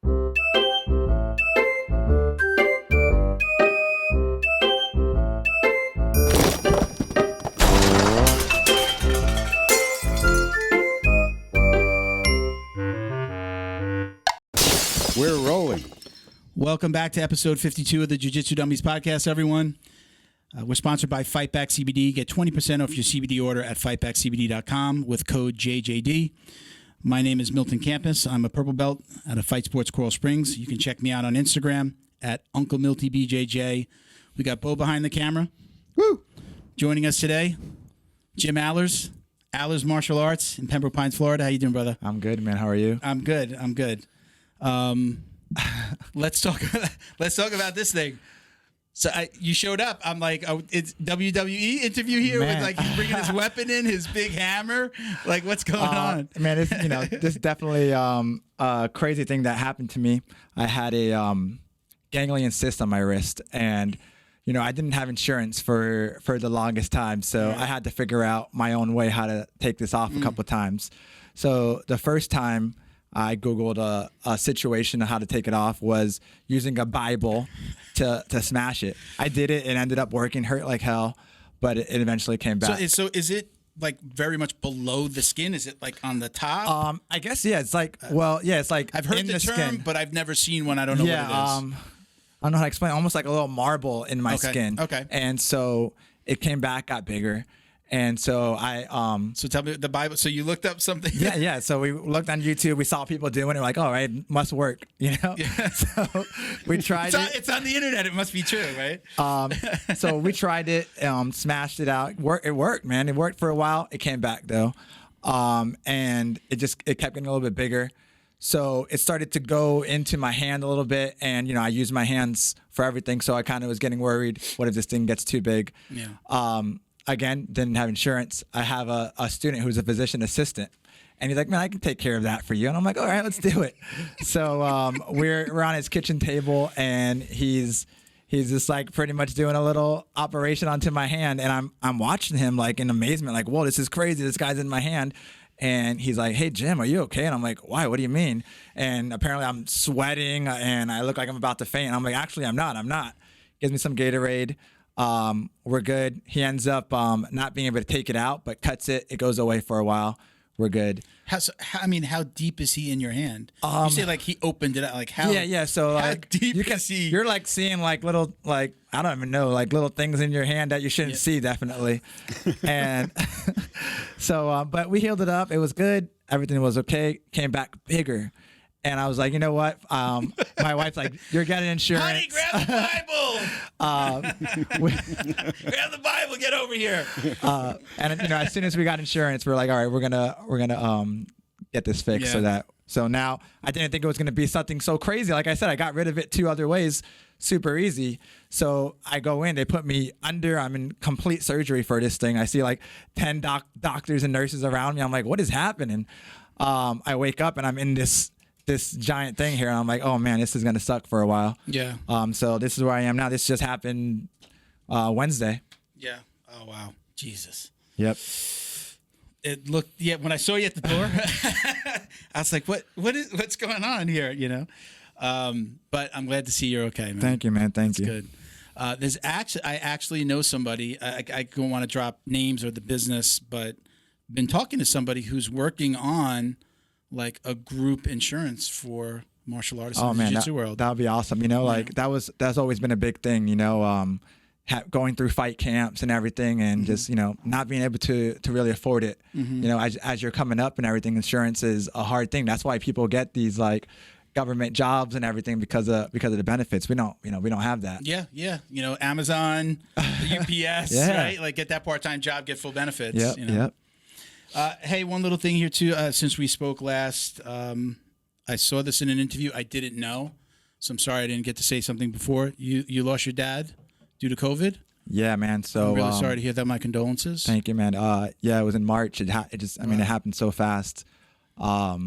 We're rolling. Welcome back to episode 52 of the Jiu Jitsu Dummies podcast, everyone. We're sponsored by Fightback CBD. Get 20% off your CBD order at fightbackcbd.com with code JJD. My name is Milton Campus. I'm a purple belt out of Fight Sports Coral Springs. You can check me out on Instagram at Uncle Milty BJJ. We got Bo behind the camera. Woo! Joining us today, Jim Alers, Alers Martial Arts in Pembroke Pines, Florida. How you doing, brother? I'm good, man. How are you? I'm good. Let's talk about this thing. So you showed up. I'm like, oh, it's WWE interview here Man. with like he's bringing his weapon in, his big hammer. Like, what's going on? Man, this this is definitely a crazy thing that happened to me. I had a ganglion cyst on my wrist, and I didn't have insurance for the longest time, so I had to figure out my own way how to take this off a couple of times. So the first time I Googled a situation of how to take it off was using a Bible to smash it. I did it. It ended up working, hurt like hell, but it eventually came back. So is it like very much below the skin? Is it like on the top? I guess, yeah. It's like, it's like I've heard in the term, skin. but I've never seen one. I don't know what it is. I don't know how to explain. Almost like a little marble in my skin. Okay. And so it came back, got bigger. And so So tell me the Bible. So you looked up something? Yeah. So we looked on YouTube. We saw people doing it. We're like, all right, it must work, Yeah. So we tried it. It's on the internet. It must be true, right? So we tried it, smashed it out. It worked, man. It worked for a while. It came back though, and it kept getting a little bit bigger. So it started to go into my hand a little bit, and I use my hands for everything. So I kind of was getting worried. What if this thing gets too big? Yeah. Again, didn't have insurance. I have a student who's a physician assistant, and he's like, "Man, I can take care of that for you." And I'm like, "All right, let's do it." So we're on his kitchen table, and he's just like pretty much doing a little operation onto my hand, and I'm watching him like in amazement, like, "Whoa, this is crazy! This guy's in my hand." And he's like, "Hey, Jim, are you okay?" And I'm like, "Why? What do you mean?" And apparently I'm sweating, and I look like I'm about to faint. And I'm like, "Actually, I'm not." Gives me some Gatorade. We're good. He ends up not being able to take it out, but cuts it. It goes away for a while. We're good. How deep is he in your hand? You say like he opened it out. Like how? Yeah. So how like deep is he? You're like seeing like little I don't even know, like little things in your hand that you shouldn't see, definitely. And so but we healed it up. It was good. Everything was okay. Came back bigger. And I was like, you know what? My wife's like, you're getting insurance. Honey, grab the Bible. Grab the Bible. Get over here. And as soon as we got insurance, we're like, all right, we're gonna get this fixed. So now I didn't think it was gonna be something so crazy. Like I said, I got rid of it 2 other ways, super easy. So I go in, they put me under. I'm in complete surgery for this thing. I see like 10 doctors and nurses around me. I'm like, what is happening? I wake up and I'm in this giant thing here, and I'm like, oh man, this is gonna suck for a while. Yeah. So this is where I am now. This just happened Wednesday. Yeah. Oh wow. Jesus. Yep. It looked. Yeah. When I saw you at the door, I was like, what's going on here? But I'm glad to see you're okay, man. Thank you, man. Thank you. Good. I actually know somebody. I don't want to drop names or the business, but been talking to somebody who's working on like a group insurance for martial artists in the jiu-jitsu world. That would be awesome. That's always been a big thing, going through fight camps and everything, and just, not being able to really afford it. As you're coming up and everything, insurance is a hard thing. That's why people get these like government jobs and everything because of the benefits. We don't have that. Yeah. Amazon, UPS, right? Like get that part-time job, get full benefits. Yep. Hey, one little thing here too. Since we spoke last, I saw this in an interview. I didn't know, so I'm sorry I didn't get to say something before. You lost your dad due to COVID. Yeah, man. So I'm really sorry to hear that. My condolences. Thank you, man. It was in March. It happened so fast. I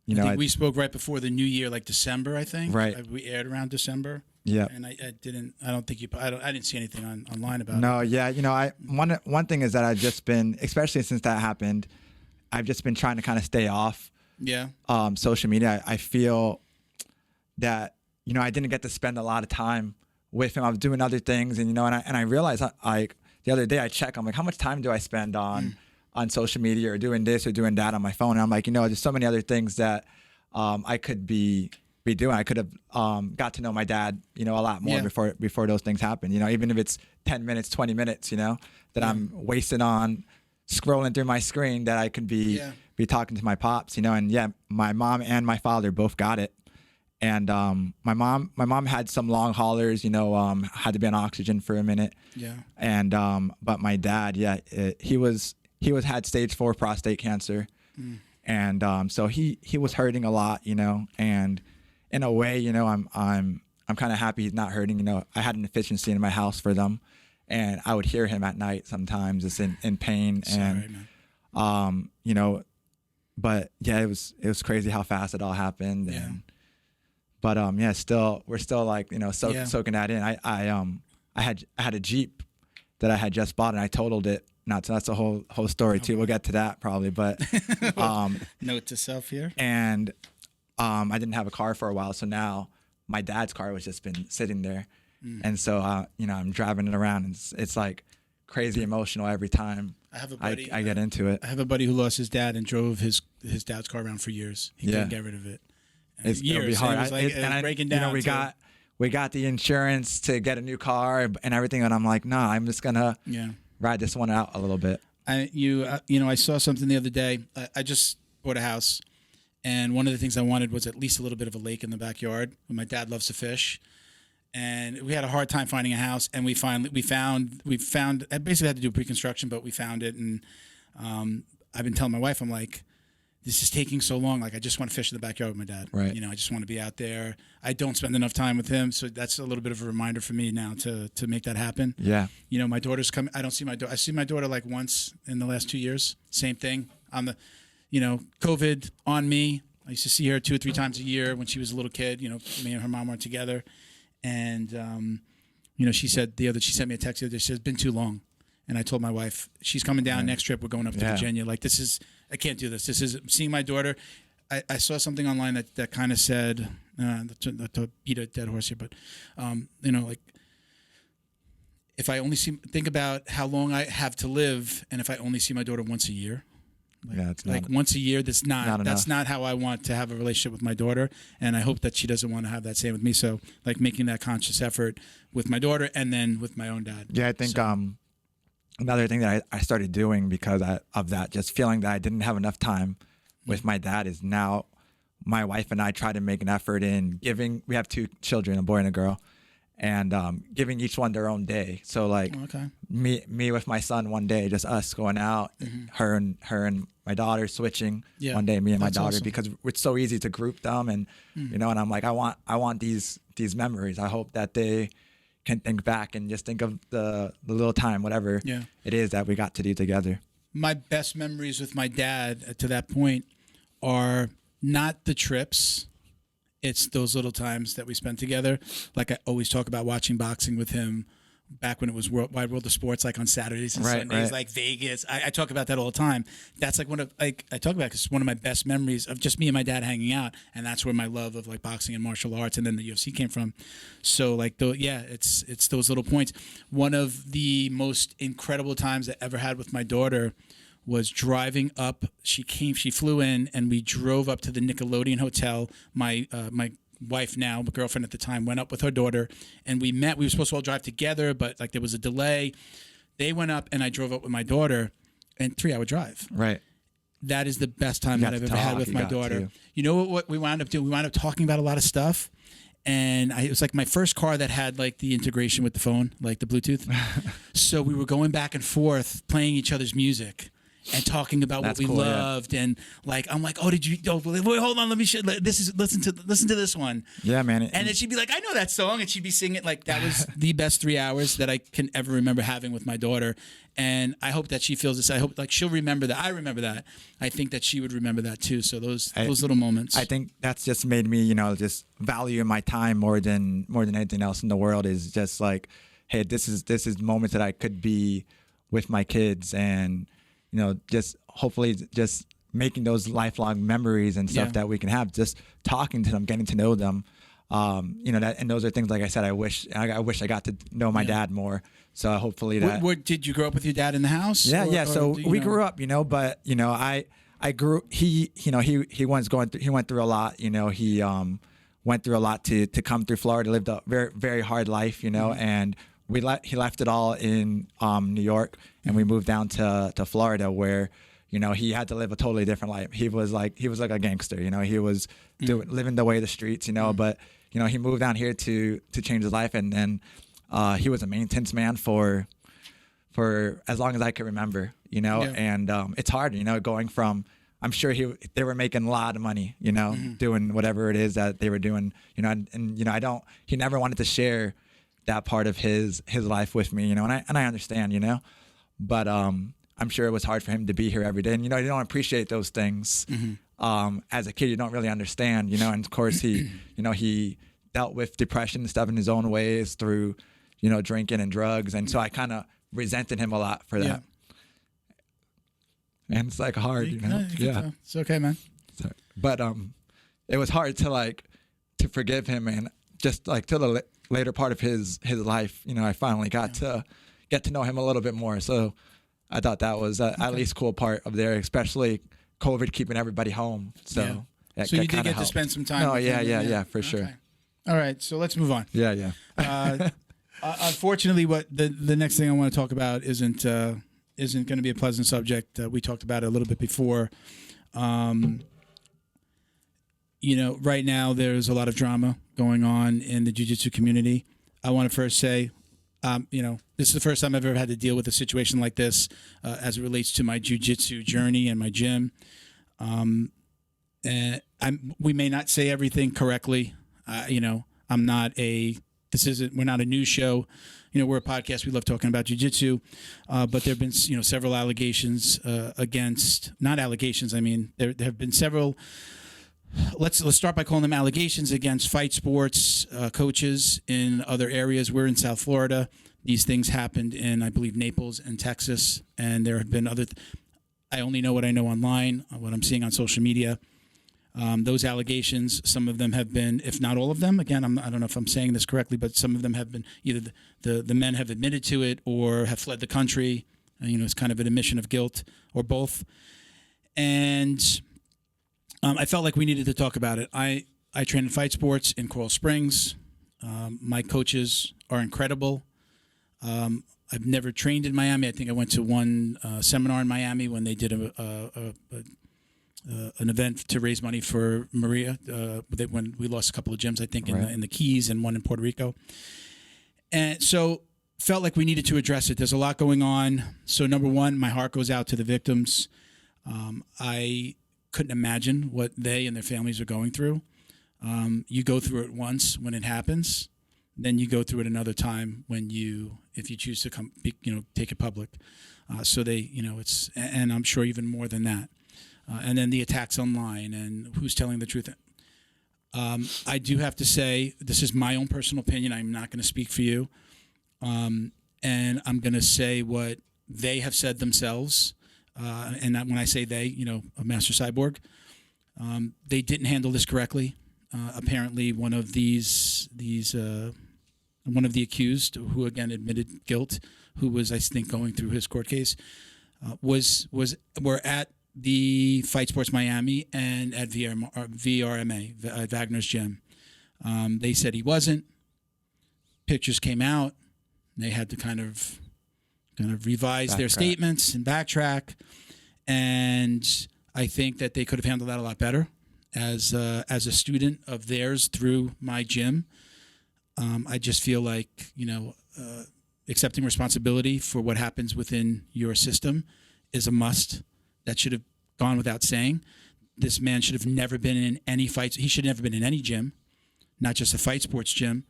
think we spoke right before the new year, like December. I think. Right. We aired around December. Yeah. And I didn't see anything online about it. No, yeah. One thing is that I've just been, especially since that happened, I've just been trying to kind of stay off. Yeah. Social media. I feel that, you know, I didn't get to spend a lot of time with him. I was doing other things, and, you know, and I realized, like, the other day I check, I'm like, how much time do I spend on social media or doing this or doing that on my phone? And I'm like, you know, there's so many other things that I could be doing. I could have got to know my dad, you know, a lot more before those things happen. You know, even if it's 10 minutes, 20 minutes, you know, that I'm wasting on scrolling through my screen, that I could be talking to my pops, you know. And my mom and my father both got it. And my mom had some long haulers, you know, had to be on oxygen for a minute. Yeah. And but my dad, he had stage 4 prostate cancer, and so he was hurting a lot, you know. And in a way, you know, I'm kind of happy he's not hurting. You know, I had an efficiency in my house for them, and I would hear him at night sometimes, just in pain. Sorry, and you know, but it was crazy how fast it all happened. Yeah. And, but we're still like, you know, soaking that in. I had a Jeep that I had just bought, and I totaled it. So that's a whole story too. We'll get to that probably, but note to self here. And I didn't have a car for a while, so now my dad's car was just been sitting there, and so you know, I'm driving it around, and it's like crazy emotional every time I have a buddy. I get into it. I have a buddy who lost his dad and drove his dad's car around for years. He couldn't get rid of it. It'll be hard. It was like, breaking down. You know, we got the insurance to get a new car and everything, and I'm like, nah, I'm just gonna ride this one out a little bit. You know, I saw something the other day. I just bought a house, and one of the things I wanted was at least a little bit of a lake in the backyard. My dad loves to fish, and we had a hard time finding a house, and we found. I basically had to do pre-construction, but we found it, and I've been telling my wife, I'm like, this is taking so long. Like, I just want to fish in the backyard with my dad. Right. You know, I just want to be out there. I don't spend enough time with him, so that's a little bit of a reminder for me now to make that happen. Yeah. You know, my daughter's coming. I don't see my daughter. I see my daughter like once in the last 2 years. Same thing. You know, COVID on me. I used to see her 2 or 3 times a year when she was a little kid. You know, me and her mom weren't together, and you know, she sent me a text the other day. She said, it's been too long. And I told my wife, she's coming down next trip. We're going up to Virginia. Like, I can't do this. This is seeing my daughter. I saw something online that kind of said, to beat a dead horse here, but, you know, like, if I only think about how long I have to live, and if I only see my daughter once a year, once a year, that's not how I want to have a relationship with my daughter. And I hope that she doesn't want to have that same with me. So, like, making that conscious effort with my daughter and then with my own dad. Yeah, I think, another thing that I started doing because of that, just feeling that I didn't have enough time with my dad, is now my wife and I try to make an effort in giving. We have 2 children, a boy and a girl, and giving each one their own day. So like me with my son one day, just us going out, her and my daughter switching one day, me and my daughter, because it's so easy to group them, and you know. And I'm like, I want these memories. I hope that they can think back and just think of the little time, whatever it is that we got to do together. My best memories with my dad to that point are not the trips. It's those little times that we spent together. Like, I always talk about watching boxing with him back when it was Wide World of Sports, like on Saturdays and Sundays, like Vegas. I talk about that all the time. That's like I talk about, because it's one of my best memories of just me and my dad hanging out, and that's where my love of like boxing and martial arts and then the UFC came from. So like, it's those little points. One of the most incredible times I ever had with my daughter was driving up. She flew in, and we drove up to the Nickelodeon Hotel. My wife now, my girlfriend at the time, went up with her daughter, and we met. We were supposed to all drive together, but like there was a delay. They went up, and I drove up with my daughter, and 3-hour drive. Right. That is the best time that I've ever had with my daughter. You know what we wound up doing? We wound up talking about a lot of stuff. And it was like my first car that had like the integration with the phone, like the Bluetooth. So we were going back and forth, playing each other's music and talking about what we loved, and like I'm like, oh, did you? Oh, wait, hold on, let me. Listen to this one. Yeah, man. And then she'd be like, I know that song, and she'd be singing it. Like, that was the best 3 hours that I can ever remember having with my daughter. And I hope that she feels this. I hope like she'll remember that. I remember that. I think that she would remember that too. So those little moments. I think that's just made me, you know, just value my time more than anything else in the world. Is just like, hey, this is moments that I could be with my kids, and you know, just hopefully just making those lifelong memories and stuff that we can have, just talking to them, getting to know them. and those are things, like I said, I wish I got to know my dad more. So hopefully that. Did you grow up with your dad in the house? Yeah. So we grew up, but I grew. He went through a lot. He went through a lot to come through Florida. Lived a very, very hard life. And he left it all in New York, and we moved down to Florida, where he had to live a totally different life. He was like a gangster. He was living the way of the streets. But he moved down here to change his life, and then he was a maintenance man for as long as I can remember. And it's hard. Going from, I'm sure they were making a lot of money. Doing whatever it is that they were doing. He never wanted to share that part of his life with me. And I understand. But I'm sure it was hard for him to be here every day. And, you don't appreciate those things. As a kid, you don't really understand, and of course he dealt with depression and stuff in his own ways through, drinking and drugs. And so I kind of resented him a lot for that. And it's like hard, Yeah. It's okay, man. So, but, it was hard to forgive him. And just till the later part of his life, I finally got to get to know him a little bit more. So I thought that was at least cool part of there, especially COVID keeping everybody home. So so you did get to spend some time. Oh, with him. Yeah, for sure. All right, so let's move on. Yeah. Unfortunately, what the next thing I want to talk about isn't going to be a pleasant subject. We talked about it a little bit before. Right now there's a lot of drama going on in the jiu-jitsu community. I want to first say, this is the first time I've ever had to deal with a situation like this as it relates to my jiu-jitsu journey and my gym. And we may not say everything correctly. We're not a news show. We're a podcast. We love talking about jiu-jitsu. But there have been, several allegations not allegations. I mean, there have been several. Let's start by calling them allegations against fight sports coaches in other areas. We're in South Florida. These things happened in, I believe, Naples and Texas, and there have been other. I only know what I know online, what I'm seeing on social media. Those allegations, some of them have been, if not all of them, again, I don't know if I'm saying this correctly, but some of them have been either the men have admitted to it or have fled the country. It's kind of an admission of guilt, or both. And I felt like we needed to talk about it. I train in fight sports in Coral Springs. My coaches are incredible. I've never trained in Miami. I think I went to one seminar in Miami when they did an event to raise money for Maria. When we lost a couple of gyms, I think in the Keys and one in Puerto Rico. And so felt like we needed to address it. There's a lot going on. So number one, my heart goes out to the victims. I couldn't imagine what they and their families are going through. You go through it once when it happens, then you go through it another time if you choose to come, take it public. So they, and I'm sure even more than that. And then the attacks online and who's telling the truth. I do have to say, this is my own personal opinion. I'm not going to speak for you. And I'm going to say what they have said themselves. And when I say they, a Master Cyborg, they didn't handle this correctly. Apparently, one of the accused, who again admitted guilt, who was, I think, going through his court case, were at the Fight Sports Miami and at VRMA, Wagner's gym. They said he wasn't. Pictures came out. They had to kind of revise their statements and backtrack. And I think that they could have handled that a lot better. As a student of theirs through my gym, I just feel like, accepting responsibility for what happens within your system is a must. That should have gone without saying. This man should have never been in any fights. He should have never been in any gym, not just a fight sports gym.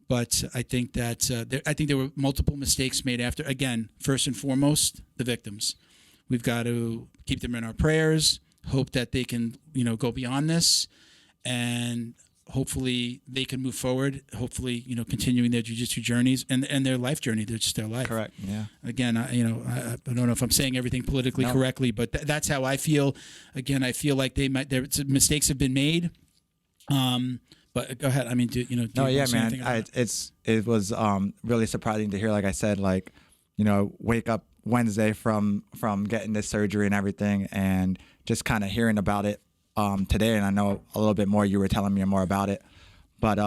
But I think that there were multiple mistakes made after. Again, first and foremost, the victims. We've got to keep them in our prayers. Hope that they can, go beyond this, and hopefully they can move forward. Hopefully, continuing their jiu-jitsu journeys and their life journey. They're just their life. Correct. Yeah. Again, I don't know if I'm saying everything politically correctly, but that's how I feel. Again, I feel like their mistakes have been made. But go ahead. I mean, do you No, want yeah, to say man. anything about it? It was really surprising to hear. Like I said, like, wake up Wednesday from getting this surgery and everything, and just kind of hearing about it today. And I know a little bit more. You were telling me more about it, but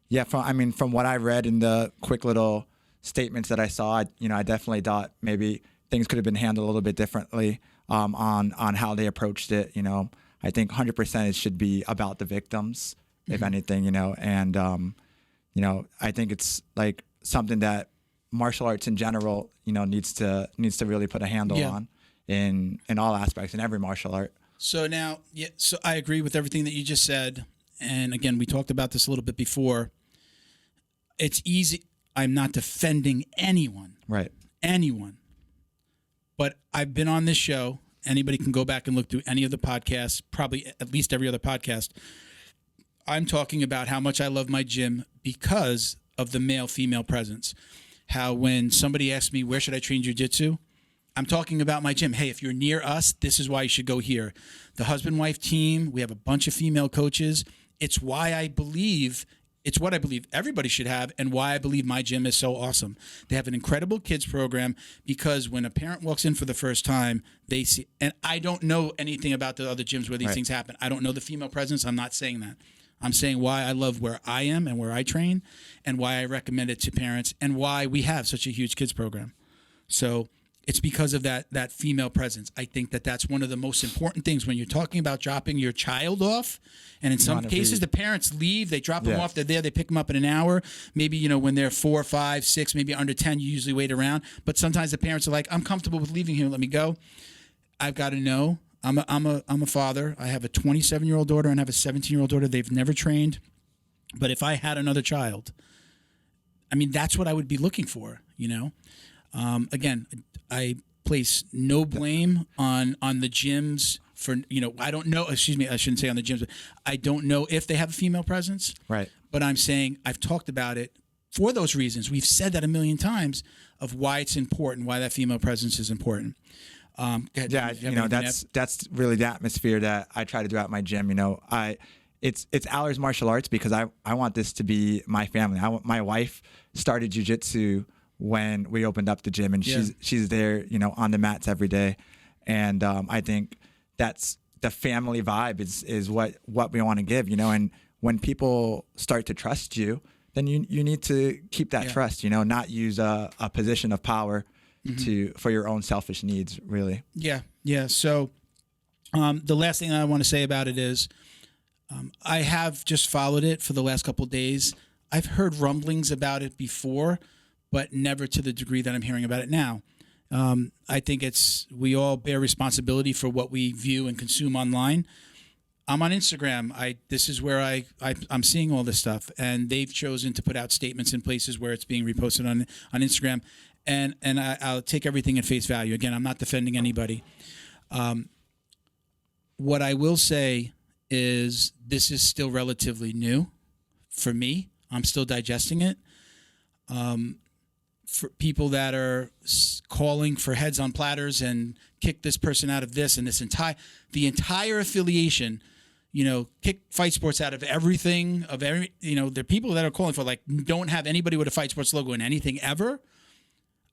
yeah. From what I read in the quick little statements that I saw, I definitely thought maybe things could have been handled a little bit differently on how they approached it. I think 100% it should be about the victims, if anything. And I think it's like something that martial arts in general, needs to really put a handle on in all aspects in every martial art. So now, so I agree with everything that you just said. And again, we talked about this a little bit before. It's easy. I'm not defending anyone. Right. Anyone. But I've been on this show. Anybody can go back and look through any of the podcasts, probably at least every other podcast. I'm talking about how much I love my gym because of the male-female presence. How when somebody asks me, where should I train jiu-jitsu? I'm talking about my gym. Hey, if you're near us, this is why you should go here. The husband-wife team, we have a bunch of female coaches. It's what I believe everybody should have, and why I believe my gym is so awesome. They have an incredible kids program, because when a parent walks in for the first time, they see, and I don't know anything about the other gyms where these things happen. I don't know the female presence. I'm not saying that. I'm saying why I love where I am and where I train, and why I recommend it to parents, and why we have such a huge kids program. So it's because of that female presence. I think that that's one of the most important things when you're talking about dropping your child off. And in some cases, the parents leave, they drop them off, they're there, they pick them up in an hour. Maybe, when they're 4, 5, 6, maybe under 10, you usually wait around. But sometimes the parents are like, I'm comfortable with leaving here, let me go. I've got to know. I'm a father. I have a 27-year-old daughter and I have a 17-year-old daughter. They've never trained. But if I had another child, that's what I would be looking for, Again, I place no blame on the gyms for, I don't know, excuse me, I shouldn't say on the gyms, but I don't know if they have a female presence. Right. But I'm saying I've talked about it for those reasons. We've said that a million times of why it's important, why that female presence is important. Yeah, that's really the atmosphere that I try to do at my gym. It's Alers Martial Arts because I want this to be my family. My wife started jiu-jitsu when we opened up the gym, and she's there, on the mats every day. And I think that's the family vibe is what we want to give, and when people start to trust you, then you need to keep that trust, not use a position of power for your own selfish needs, really. Yeah. So the last thing I want to say about it is I have just followed it for the last couple of days. I've heard rumblings about it before, but never to the degree that I'm hearing about it now. I think we all bear responsibility for what we view and consume online. I'm on Instagram. This is where I'm seeing all this stuff, and they've chosen to put out statements in places where it's being reposted on Instagram, and I'll take everything at face value. Again, I'm not defending anybody. What I will say is this is still relatively new for me. I'm still digesting it. For people that are calling for heads on platters and kick this person out of this and the entire affiliation, kick fight sports out of everything, there are people that are calling for don't have anybody with a fight sports logo in anything ever.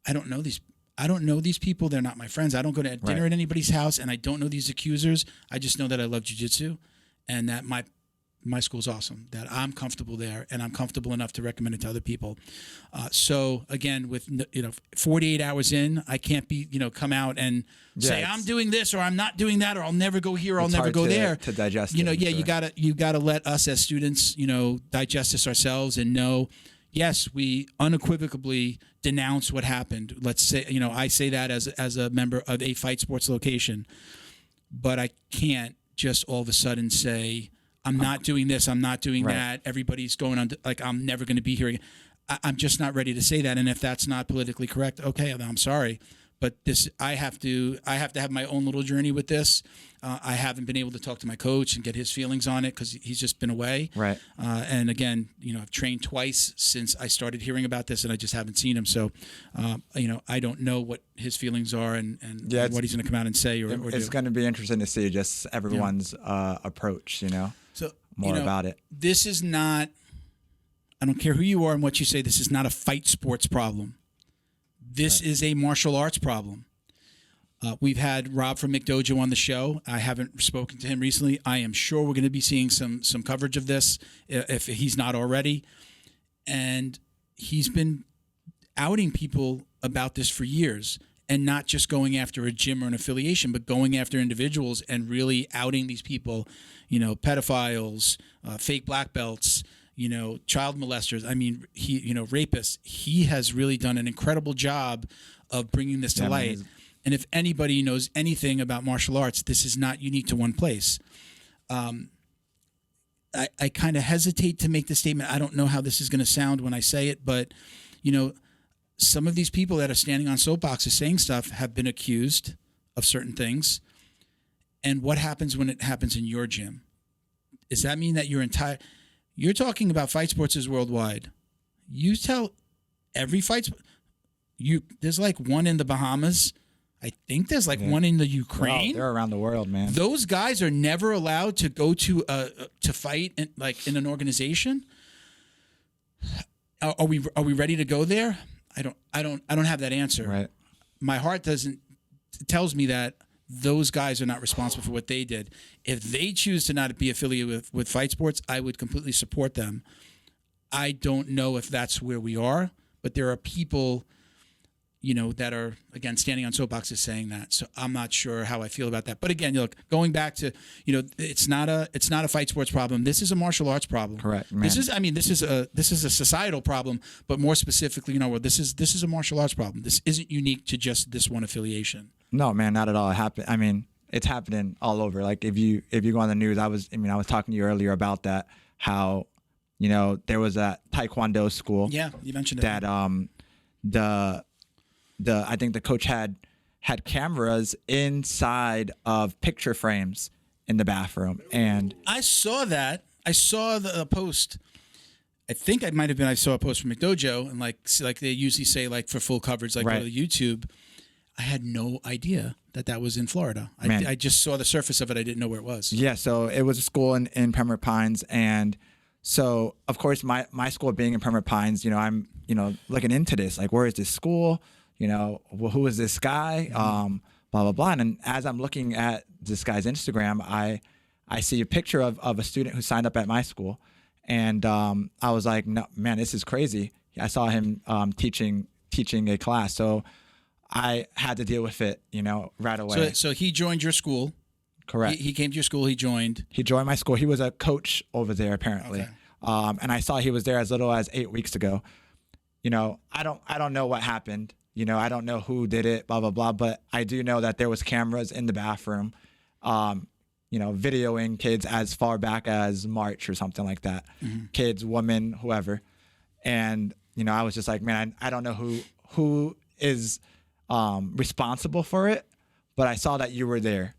I don't know these people. They're not my friends. I don't go to dinner at anybody's house, and I don't know these accusers. I just know that I love jiu-jitsu, and that my school's awesome, that I'm comfortable there, and I'm comfortable enough to recommend it to other people. So again, with 48 hours in, I can't be come out and say I'm doing this or I'm not doing that, or I'll never go here, or I'll never go there. To digest, you gotta let us as students digest this ourselves and know. Yes, we unequivocally denounce what happened. Let's say I say that as a member of a fight sports location, but I can't just all of a sudden say, I'm not doing this, I'm not doing that. Everybody's going on, I'm never going to be here again. I'm just not ready to say that. And if that's not politically correct, okay, I'm sorry. But I have to have my own little journey with this. I haven't been able to talk to my coach and get his feelings on it because he's just been away. Right. And again, I've trained twice since I started hearing about this, and I just haven't seen him. So, I don't know what his feelings are and what he's going to come out and say or it's do. going to be interesting to see just everyone's approach. So more about it. This is not, I don't care who you are and what you say, this is not a fight sports problem. This is a martial arts problem. We've had Rob from McDojo on the show. I haven't spoken to him recently. I am sure we're going to be seeing some coverage of this if he's not already. And he's been outing people about this for years, and not just going after a gym or an affiliation, but going after individuals and really outing these people, pedophiles, fake black belts, child molesters. I mean, rapists. He has really done an incredible job of bringing this to light. And if anybody knows anything about martial arts, this is not unique to one place. I kind of hesitate to make the statement. I don't know how this is going to sound when I say it, but, some of these people that are standing on soapboxes saying stuff have been accused of certain things. And what happens when it happens in your gym? Does that mean that you're talking about fight sports is worldwide. You tell every fight, there's like one in the Bahamas. I think there's like one in the Ukraine. They're around the world, man. Those guys are never allowed to go to fight in an organization. Are we ready to go there? I don't have that answer. Right. My heart tells me that those guys are not responsible for what they did. If they choose to not be affiliated with fight sports, I would completely support them. I don't know if that's where we are, but there are people, that are, again, standing on soapboxes saying that. So I'm not sure how I feel about that. But again, look, going back to, it's not a fight sports problem. This is a martial arts problem. Correct. Man. This is a societal problem, but more specifically, this is a martial arts problem. This isn't unique to just this one affiliation. No, man, not at all. It's happening all over. Like if you go on the news, I was talking to you earlier about that, how, there was a Taekwondo school. Yeah, you mentioned that I think the coach had cameras inside of picture frames in the bathroom, and I saw that. I saw the post. I think I saw a post from McDojo, and like they usually say, like for full coverage, like go to YouTube. I had no idea that was in Florida. I just saw the surface of it. I didn't know where it was. Yeah, so it was a school in Pembroke Pines, and so of course my school being in Pembroke Pines, I'm looking into this, like where is this school? Who is this guy? Blah, blah, blah. And as I'm looking at this guy's Instagram, I see a picture of a student who signed up at my school. And I was like, no, man, this is crazy. I saw him teaching a class. So I had to deal with it, right away. So he joined your school. Correct. He came to your school. He joined my school. He was a coach over there, apparently. Okay. And I saw he was there as little as 8 weeks ago. I don't know what happened. I don't know who did it, blah, blah, blah. But I do know that there was cameras in the bathroom, videoing kids as far back as March or something like that. Mm-hmm. Kids, women, whoever. And, I was just like, man, I don't know who is responsible for it, but I saw that you were there.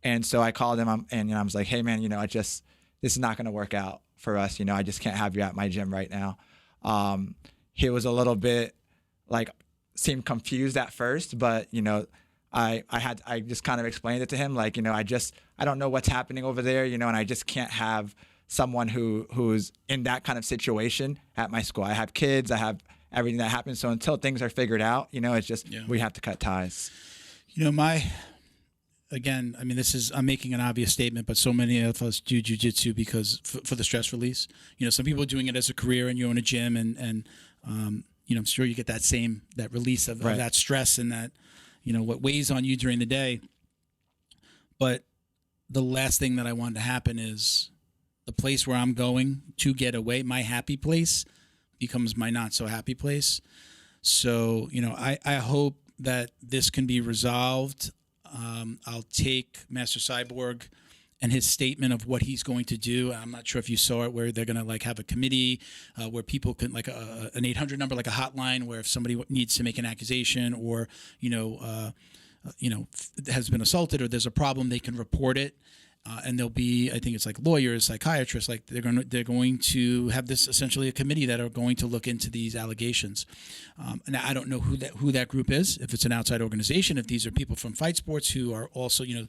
And so I called him and I was like, hey, man, this is not going to work out for us. I just can't have you at my gym right now. He was a little bit seemed confused at first, but I just kind of explained it to him, like, I don't know what's happening over there, and I just can't have someone who's in that kind of situation at my school. I have kids, I have everything that happens. So until things are figured out, it's just we have to cut ties. I'm making an obvious statement, but so many of us do jiu-jitsu because for the stress release. Some people are doing it as a career, and you own a gym, and I'm sure you get that release of that stress and that, what weighs on you during the day. But the last thing that I want to happen is the place where I'm going to get away, my happy place, becomes my not so happy place. So, I hope that this can be resolved. I'll take Master Cyborg and his statement of what he's going to do. I'm not sure if you saw it, where they're going to have a committee where people can an 800 number, like a hotline, where if somebody needs to make an accusation or has been assaulted or there's a problem, they can report it. and there'll be, I think it's like lawyers, psychiatrists, like they're going to have this essentially a committee that are going to look into these allegations. Now I don't know who that group is, if it's an outside organization, if these are people from fight sports who are also in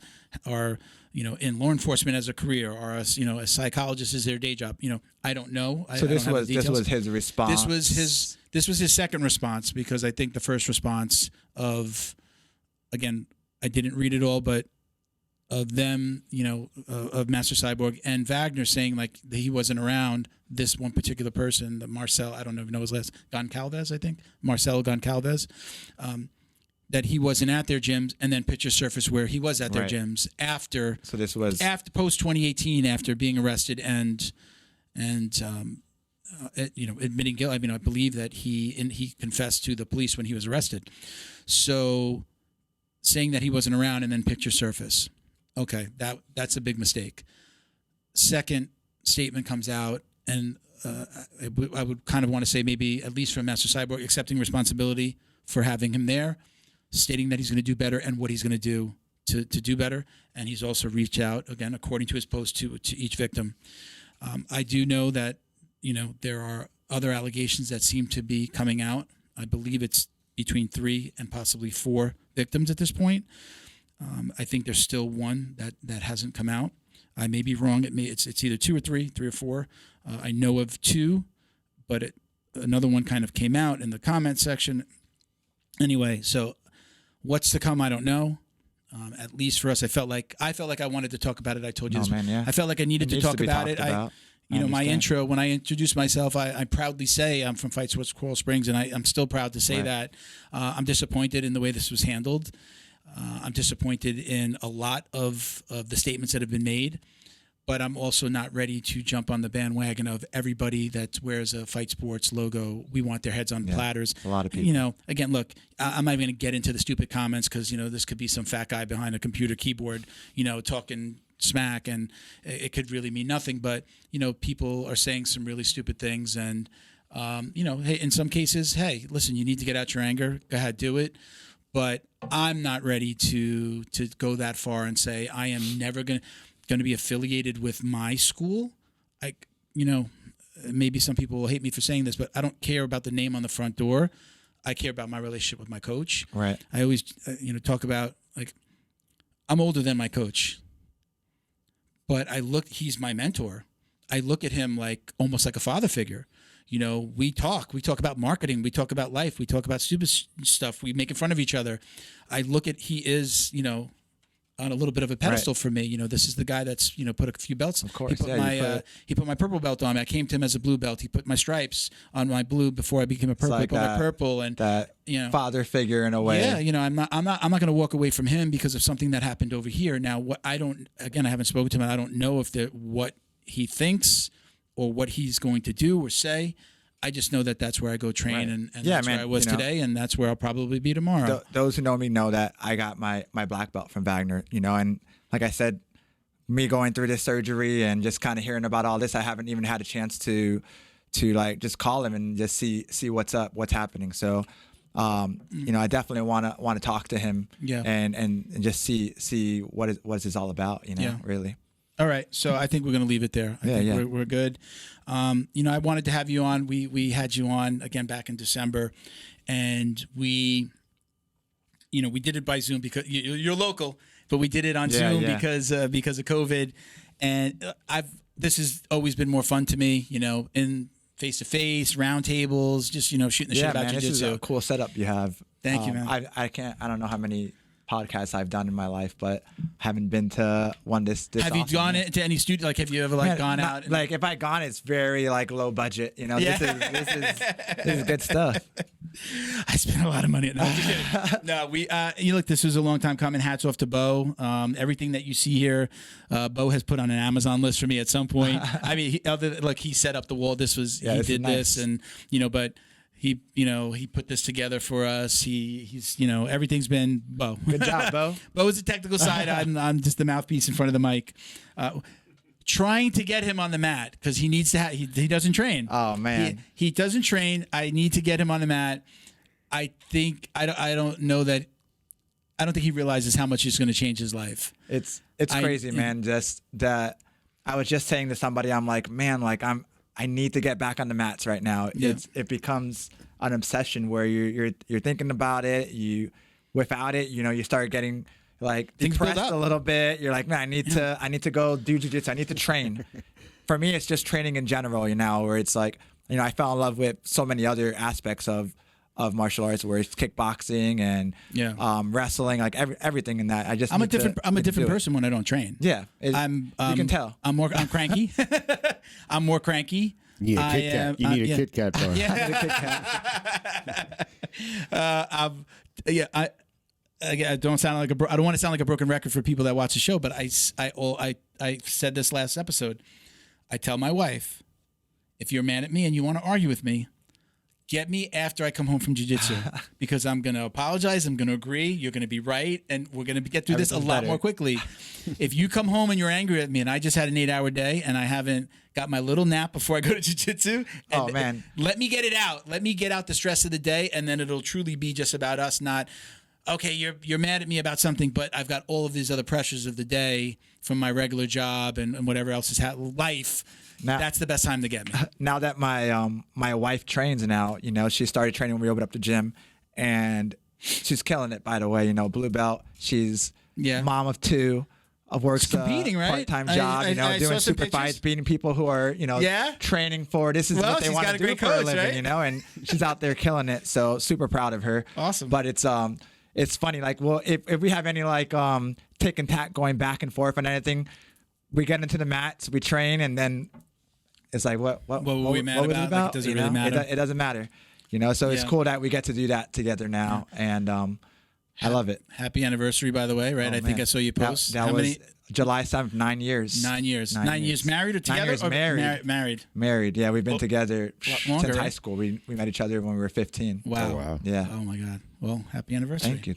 law enforcement as a career, or as a psychologist is their day job. I don't know. So this was his response. This was his second response, because I think the first response of, again, I didn't read it all, but of them, of Master Cyborg and Wagner saying like that he wasn't around this one particular person, the Marcel, I don't even know his last, Goncalves, I think, Marcel Goncalves, that he wasn't at their gyms, and then pictures surfaced where he was at their gyms after. So this was after post 2018, after being arrested and admitting guilt. I mean, I believe that he confessed to the police when he was arrested. So saying that he wasn't around and then pictures surface. Okay, that's a big mistake. Second statement comes out, and I would kind of want to say maybe at least from Master Cyborg accepting responsibility for having him there, stating that he's going to do better and what he's going to do to do better. And he's also reached out, again, according to his post, to each victim. I do know that, there are other allegations that seem to be coming out. I believe it's between 3 and possibly 4 victims at this point. I think there's still one that hasn't come out. I may be wrong. It's either 2 or 3 or 4. I know of 2, but another one kind of came out in the comment section. Anyway, so what's to come, I don't know. At least for us, I felt like I wanted to talk about it. I told you this. Man, yeah. I felt like I needed to talk about it. My intro, when I introduce myself, I proudly say I'm from Fight Sports Coral Springs, and I'm still proud to say that. I'm disappointed in the way this was handled. I'm disappointed in a lot of the statements that have been made, but I'm also not ready to jump on the bandwagon of everybody that wears a Fight Sports logo. We want their heads on platters. A lot of people. Again, look, I'm not even going to get into the stupid comments, because, this could be some fat guy behind a computer keyboard, talking smack, and it could really mean nothing. But, people are saying some really stupid things, and, hey, in some cases, hey, listen, you need to get out your anger. Go ahead, do it. But I'm not ready to go that far and say I am never going to be affiliated with my school. Maybe some people will hate me for saying this, but I don't care about the name on the front door. I care about my relationship with my coach. Right. I always, talk about, like, I'm older than my coach, but he's my mentor. I look at him like almost like a father figure. We talk about marketing, we talk about life, we talk about stupid stuff, we make fun of each other. He is, on a little bit of a pedestal for me. This is the guy that's, put a few belts. Of course, he put my purple belt on me. I came to him as a blue belt. He put my stripes on my blue before I became a purple. Like he put my purple, and that father figure in a way. Yeah, I'm not going to walk away from him because of something that happened over here. Now, I haven't spoken to him, and I don't know if what he thinks or what he's going to do or say. I just know that that's where I go train, and that's where I was today, and that's where I'll probably be tomorrow. Those who know me know that I got my black belt from Wagner, and like I said, me going through this surgery and just kind of hearing about all this, I haven't even had a chance to like just call him and just see what's up, what's happening. So, I definitely want to talk to him, and just see what is this all about, really. All right, so I think we're going to leave it there. I think we're good. I wanted to have you on. We had you on again back in December, and we did it by Zoom because you're local, but we did it on Zoom because of COVID. And this has always been more fun to me, in face-to-face, round tables, just shooting the shit about jiu-jitsu. This is a cool setup you have. Thank you, man. I don't know how many podcasts I've done in my life, but haven't been to one this have you gone to any studio? Like, have you ever gone out? Like, if I gone, it's very low budget. This is good stuff. I spent a lot of money. No, we look. This was a long time coming. Hats off to Bo. Everything that you see here, Bo has put on an Amazon list for me at some point. I mean, he set up the wall. He did nice. This, and but. He put this together for us. He's everything's been Bo. Good job, Bo. Bo is the technical side. I'm just the mouthpiece in front of the mic. Trying to get him on the mat because he needs to. He doesn't train. Oh man, he doesn't train. I need to get him on the mat. I think I don't know that I don't think he realizes how much it's going to change his life. It's crazy, man. Just that I was just saying to somebody, I'm like, man, like I need to get back on the mats right now. Yeah. It becomes an obsession where you're thinking about it. Without it, you start getting like Things build depressed up. a little bit. You're like, man, I need to go do jiu-jitsu. I need to train. For me, it's just training in general, where it's like, I fell in love with so many other aspects of martial arts, where it's kickboxing and wrestling, like everything in that. I'm a different person when I don't train. Yeah, you can tell. I'm cranky. I'm more cranky. You need a Kit Kat. You need a Kit Kat bar. I don't sound like I don't want to sound like a broken record for people that watch the show, but I said this last episode. I tell my wife, if you're mad at me and you want to argue with me, get me after I come home from jiu-jitsu, because I'm going to apologize. I'm going to agree. You're going to be right. And we're going to get through this a lot more quickly. If you come home and you're angry at me and I just had an 8-hour day and I haven't got my little nap before I go to jiu-jitsu, oh, man, let me get it out. Let me get out the stress of the day. And then it'll truly be just about us, not, okay, you're mad at me about something, but I've got all of these other pressures of the day from my regular job and whatever else is life. Now, that's the best time to get me. Now that my wife trains now, she started training when we opened up the gym, and she's killing it, by the way. Blue belt. She's mom of 2. Works competing, right? Part-time job, doing super fights, beating people who are, training for this is what they want to do for a living, right? And she's out there killing it. So super proud of her. Awesome. But it's funny, like, well, if we have any like tick and tack going back and forth on anything, we get into the mats, we train, and then it's like, what were we mad about? Like, does it really matter? It doesn't matter, So it's cool that we get to do that together now, and I love it. Happy anniversary, by the way, right? Oh, I think I saw you post. That was July 7th, 9 years. 9 years. 9 years married or together? 9 years married. Married. Yeah, we've been together longer, since high school. We met each other when we were 15. Wow. Oh, wow. Yeah. Oh my God. Well, happy anniversary. Thank you.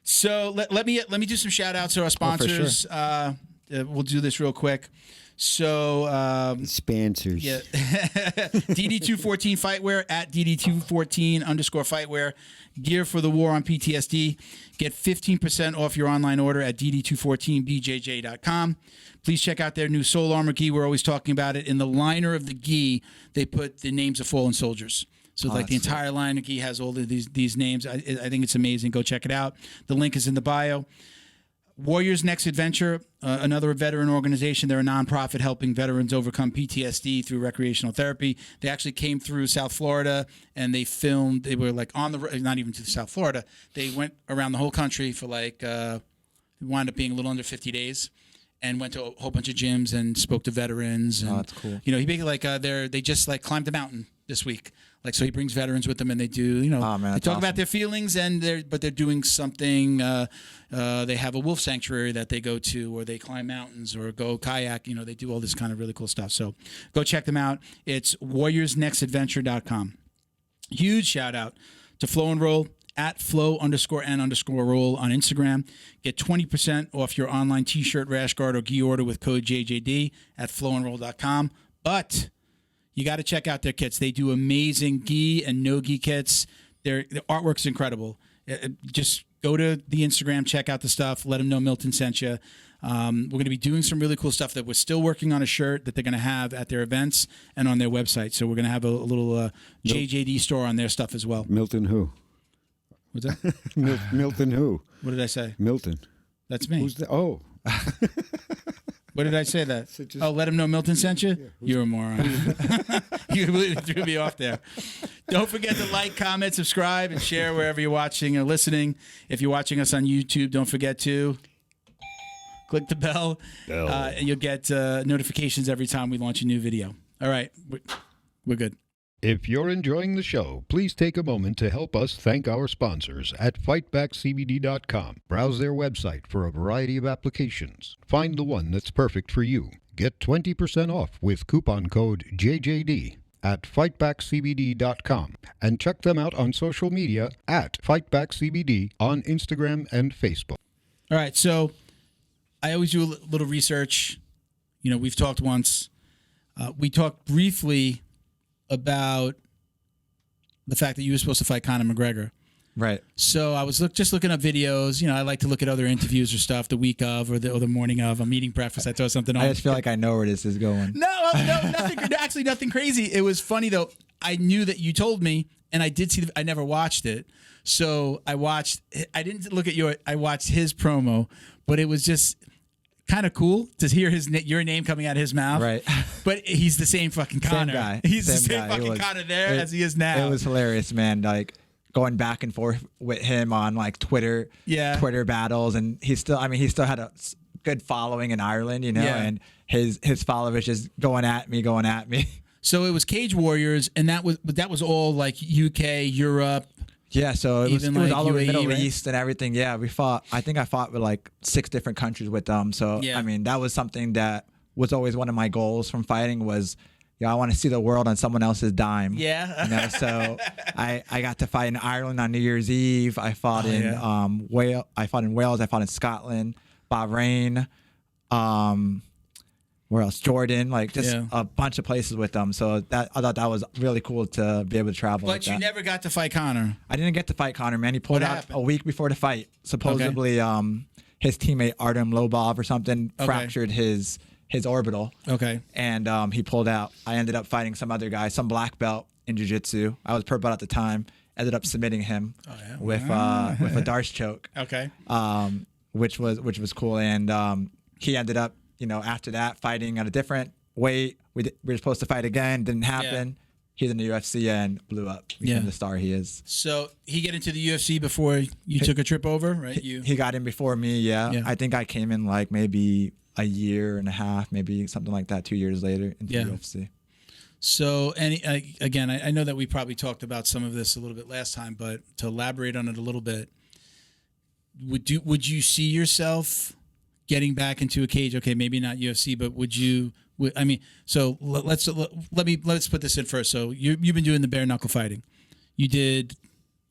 So let me do some shout outs to our sponsors. Oh, for sure. We'll do this real quick. So sponsors. Yeah. DD214 Fightwear at DD214_Fightwear. Gear for the war on PTSD. Get 15% off your online order at DD214BJJ.com. Please check out their new Soul Armor gi. We're always talking about it. In the liner of the gi, they put the names of fallen soldiers. So like the entire line of gi has all of these names. I think it's amazing. Go check it out. The link is in the bio. Warriors Next Adventure, another veteran organization. They're a nonprofit helping veterans overcome PTSD through recreational therapy. They actually came through South Florida and they filmed. They were like on the not even to South Florida. They went around the whole country for like wound up being a little under 50 days, and went to a whole bunch of gyms and spoke to veterans. And, that's cool. He basically like they just like climbed the mountain this week. Like, so he brings veterans with them and they do, they talk about their feelings but they're doing something. They have a wolf sanctuary that they go to, or they climb mountains or go kayak. They do all this kind of really cool stuff. So go check them out. It's warriorsnextadventure.com. Huge shout out to Flow and Roll at flow_and_roll on Instagram. Get 20% off your online t-shirt, rash guard, or gi order with code JJD at flowandroll.com. But you got to check out their kits. They do amazing gi and no gi kits. The artwork's incredible. Just go to the Instagram, check out the stuff. Let them know Milton sent you. We're going to be doing some really cool stuff that we're still working on a shirt that they're going to have at their events and on their website. So we're going to have a little JJD store on their stuff as well. Milton who? What's that? Milton who? What did I say? Milton. That's me. Who's the? Oh. What did I say that? Let him know Milton sent you? Yeah, you're a moron. You threw me off there. Don't forget to like, comment, subscribe, and share wherever you're watching or listening. If you're watching us on YouTube, don't forget to click the bell. And you'll get notifications every time we launch a new video. All right. We're good. If you're enjoying the show, please take a moment to help us thank our sponsors at fightbackcbd.com. Browse their website for a variety of applications. Find the one that's perfect for you. Get 20% off with coupon code JJD at fightbackcbd.com. And check them out on social media at fightbackcbd on Instagram and Facebook. All right, so I always do a little research. We've talked once. We talked briefly about the fact that you were supposed to fight Conor McGregor. Right. So I was just looking up videos. I like to look at other interviews or stuff the week of or the morning of. I'm eating breakfast. I throw something on. I just feel like I know where this is going. No, nothing. Actually, nothing crazy. It was funny though. I knew that you told me, and I did see. I never watched it, so I watched. I didn't look at I watched his promo, but it was just kind of cool to hear your name coming out of his mouth. Right. But he's the same fucking Connor. Same guy. He's the same fucking Connor there as he is now. It was hilarious, man. Like going back and forth with him on like Twitter battles, and he still had a good following in Ireland, and his followers just going at me. So it was Cage Warriors, and that was all like UK, Europe. Yeah, so it was like all over the UAE, Middle right? East and everything. Yeah, I think I fought with like 6 different countries with them. So, Yeah. I mean, that was something that was always one of my goals from fighting was, I want to see the world on someone else's dime. Yeah. So I got to fight in Ireland on New Year's Eve. I fought in Wales. I fought in Scotland, Bahrain, where else? Jordan, like just a bunch of places with them. So I thought that was really cool to be able to travel. But you never got to fight Connor. I didn't get to fight Connor, man. He pulled out a week before the fight. Supposedly, his teammate Artem Lobov or something fractured his orbital. Okay. And he pulled out. I ended up fighting some other guy, some black belt in jiu-jitsu. I was purple belt at the time. Ended up submitting him with a Darce choke. Okay. Which was cool. And he ended up, after that, fighting at a different weight. We were supposed to fight again. Didn't happen. Yeah. He's in the UFC and blew up. Became the star he is. So he get into the UFC before you took a trip over, right? He got in before me, yeah. I think I came in like maybe a year and a half, maybe something like that, 2 years later into the UFC. So, again, I know that we probably talked about some of this a little bit last time, but to elaborate on it a little bit, would you see yourself getting back into a cage? Okay, maybe not UFC, but would you? I mean, so let's put this in first. So you've been doing the bare knuckle fighting. You did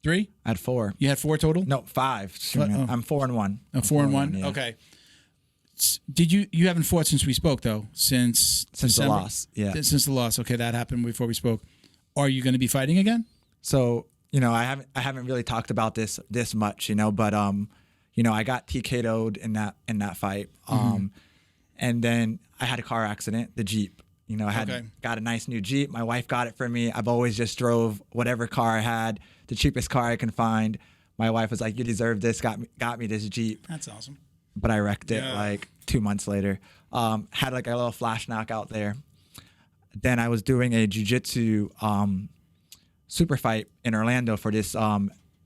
3? I had 4. You had 4 total? No, 5. I'm 4-1. Oh, 4-1. Yeah. Okay. Did you haven't fought since we spoke though? Since the loss, yeah. Since the loss. Okay, that happened before we spoke. Are you going to be fighting again? So I haven't really talked about this much, but I got TKO'd in that fight, and then I had a car accident, the Jeep. I got a nice new Jeep. My wife got it for me. I've always just drove whatever car I had, the cheapest car I can find. My wife was like, "You deserve this." Got me this Jeep. That's awesome. But I wrecked it like 2 months later. Had like a little flash knockout there. Then I was doing a jiu-jitsu super fight in Orlando for this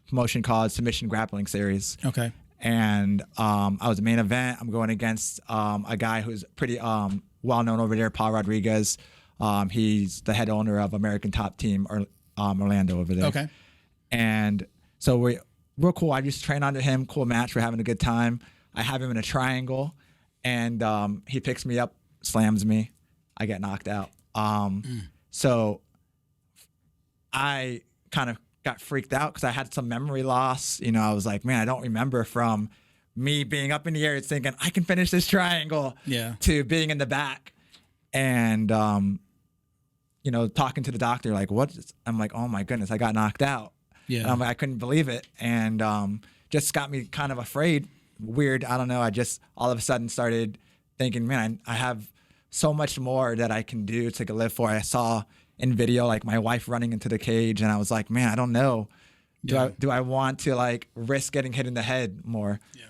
promotion called Submission Grappling Series. Okay. And I was the main event. I'm going against a guy who's pretty well-known over there, Paul Rodriguez. He's the head owner of American Top Team Orlando over there. Okay. And so we're cool. I just train under him. Cool match. We're having a good time. I have him in a triangle, and he picks me up, slams me. I get knocked out. So I kind of got freaked out because I had some memory loss. I was like, man, I don't remember from me being up in the air thinking I can finish this triangle to being in the back. And, talking to the doctor, like, what? I'm like, oh my goodness, I got knocked out. Yeah. I couldn't believe it. And just got me kind of afraid. Weird. I don't know. I just all of a sudden started thinking, man, I have so much more that I can do to live for. I saw in video like my wife running into the cage, and I was like, man, I don't know. Do I want to like risk getting hit in the head more? Yeah.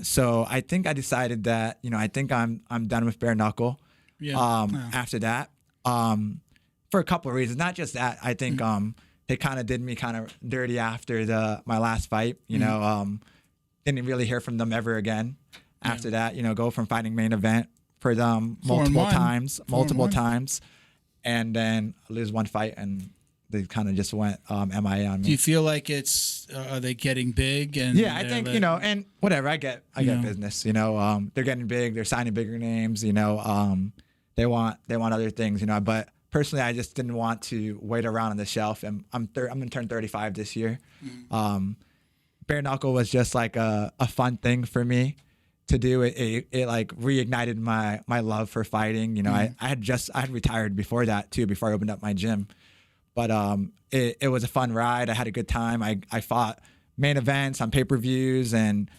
So I think I decided that I think I'm done with bare knuckle. Yeah. After that, for a couple of reasons, not just that. I think they kind of did me kind of dirty after my last fight. Didn't really hear from them ever again after that. Go from fighting main event for them multiple times, and then lose one fight, and they kind of just went MIA on me. Do you feel like are they getting big? And yeah, I think and whatever. I get business. They're getting big. They're signing bigger names. They want other things. But personally, I just didn't want to wait around on the shelf. And I'm gonna turn 35 this year. Bare knuckle was just like a fun thing for me to do. It like reignited my love for fighting. I had retired before that too, before I opened up my gym. but it was a fun ride. I had a good time. I fought main events on pay-per-views and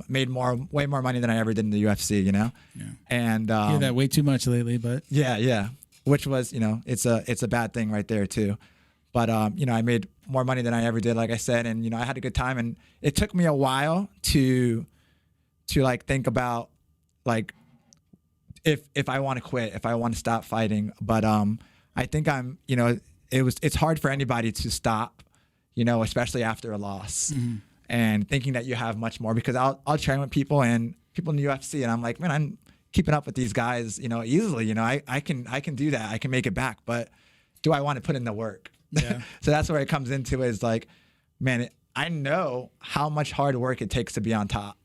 made way more money than I ever did in the UFC, you know? Yeah. And I hear that way too much lately, but yeah. Which was, you know, it's a bad thing right there too. But you know, I made more money than I ever did, like I said, and you know, I had a good time, and it took me a while to like think about like if I want to quit, if I want to stop fighting. But I think you know, it's hard for anybody to stop, you know, especially after a loss. Mm-hmm. And thinking that you have much more, because I'll train with people in the UFC, and I'm like, man, I'm keeping up with these guys, you know, easily. You know, I can do that. I can make it back, but do I want to put in the work? Yeah. So that's where it comes into, is like, man, I know how much hard work it takes to be on top,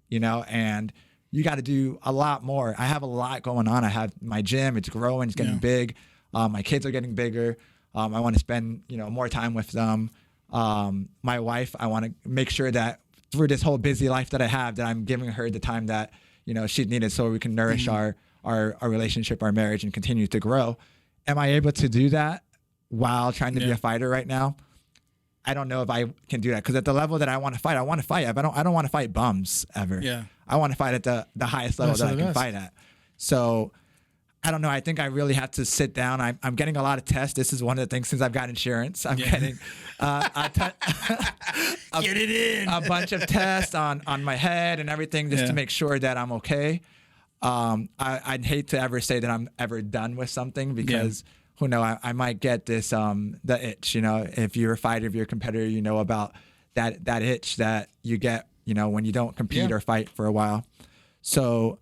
you know, and you got to do a lot more. I have a lot going on. I have my gym, it's growing, it's getting big. My kids are getting bigger. I want to spend, you know, more time with them. My wife, I want to make sure that through this whole busy life that I have, that I'm giving her the time that, you know, she's needed, so we can nourish our relationship, our marriage, and continue to grow. Am I able to do that while trying to be a fighter right now? I don't know if I can do that, because at the level that I want to fight. I don't want to fight bums ever. Yeah. I want to fight at the highest level that I can fight at. So I don't know. I think I really have to sit down. I'm getting a lot of tests. This is one of the things, since I've got insurance. I'm getting get it in. A bunch of tests on my head and everything, just to make sure that I'm okay. I'd hate to ever say that I'm ever done with something, because who knows, I might get this the itch. You know, if you're a fighter, if you're a competitor, you know about that itch that you get, you know, when you don't compete or fight for a while. So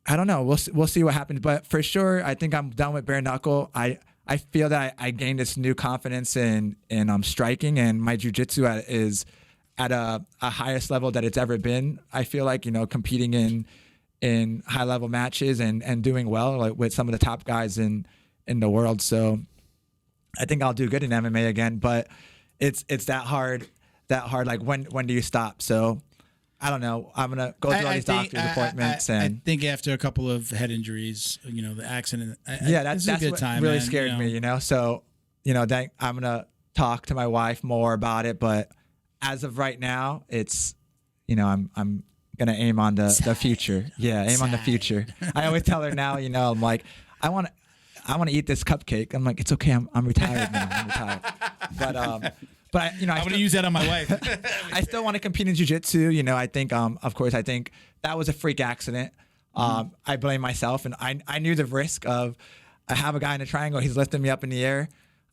I don't know. We'll see what happens. But for sure, I think I'm done with bare knuckle. I feel that I gained this new confidence in striking, and my jiu-jitsu is at a highest level that it's ever been. I feel like, you know, competing in high level matches and doing well, like with some of the top guys in the world. So I think I'll do good in MMA again. But it's that hard. Like, when do you stop? So I don't know. I'm gonna go through all these doctor's appointments, and I think after a couple of head injuries, you know, the accident. That's a good time, really, man, scared me. You know, so you know, I'm gonna talk to my wife more about it. But as of right now, it's, you know, I'm gonna aim on the future. Yeah, aim on the future. I always tell her now, you know, I'm like, I want to eat this cupcake. I'm like, it's okay. I'm retired now. I'm retired. But you know, I'm going to use that on my wife. I still want to compete in jiu-jitsu. You know, I think, of course, I think that was a freak accident. I blame myself, and I knew the risk of, I have a guy in a triangle. He's lifting me up in the air.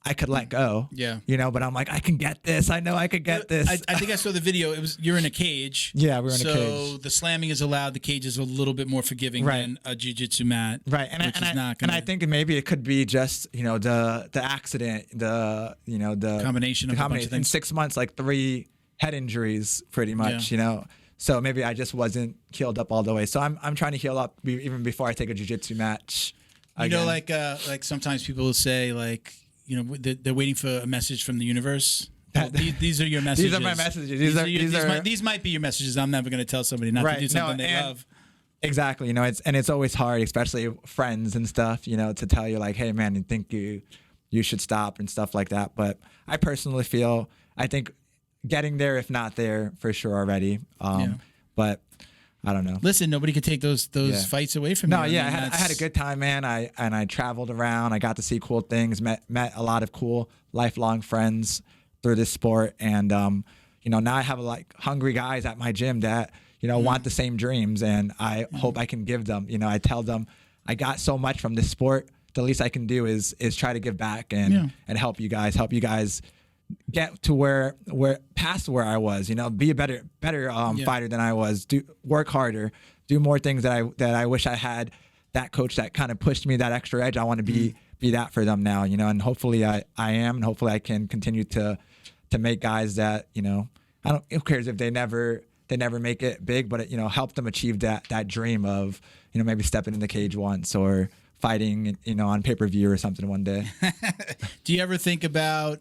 I could let go. Yeah. You know, but I'm like, I can get this. I know I could get this. I think I saw the video. You're in a cage. Yeah, we're in a cage. So the slamming is allowed. The cage is a little bit more forgiving than a jiu-jitsu mat. Right. And I think maybe it could be just, you know, the accident, the combination of a bunch of things. In 6 months, like 3 head injuries, pretty much. You know. So maybe I just wasn't healed up all the way. So I'm trying to heal up even before I take a jiu-jitsu match. You know, like sometimes people will say, like, you know, they're waiting for a message from the universe. Well, these are your messages. These are my messages. These might be your messages. I'm never going to tell somebody not to do something they love. Exactly. You know, it's always hard, especially friends and stuff, you know, to tell you, like, hey, man, you think you should stop and stuff like that. But I personally feel, I think getting there, if not there, for sure already. But I don't know. Listen, nobody could take those fights away from you. No, I had a good time, man. I traveled around. I got to see cool things. Met a lot of cool lifelong friends through this sport, and you know, now I have like hungry guys at my gym that, you know, want the same dreams, and I hope I can give them. You know, I tell them I got so much from this sport. The least I can do is try to give back and help you guys get to where past where I was, you know, be a better fighter than I was, work harder, do more things that I wish I had that coach that kind of pushed me that extra edge. I want to be that for them now, you know, and hopefully I am, and hopefully I can continue to make guys that, you know, who cares if they never make it big, but, you know, help them achieve that dream of, you know, maybe stepping in the cage once or fighting, you know, on pay-per-view or something one day. Do you ever think about,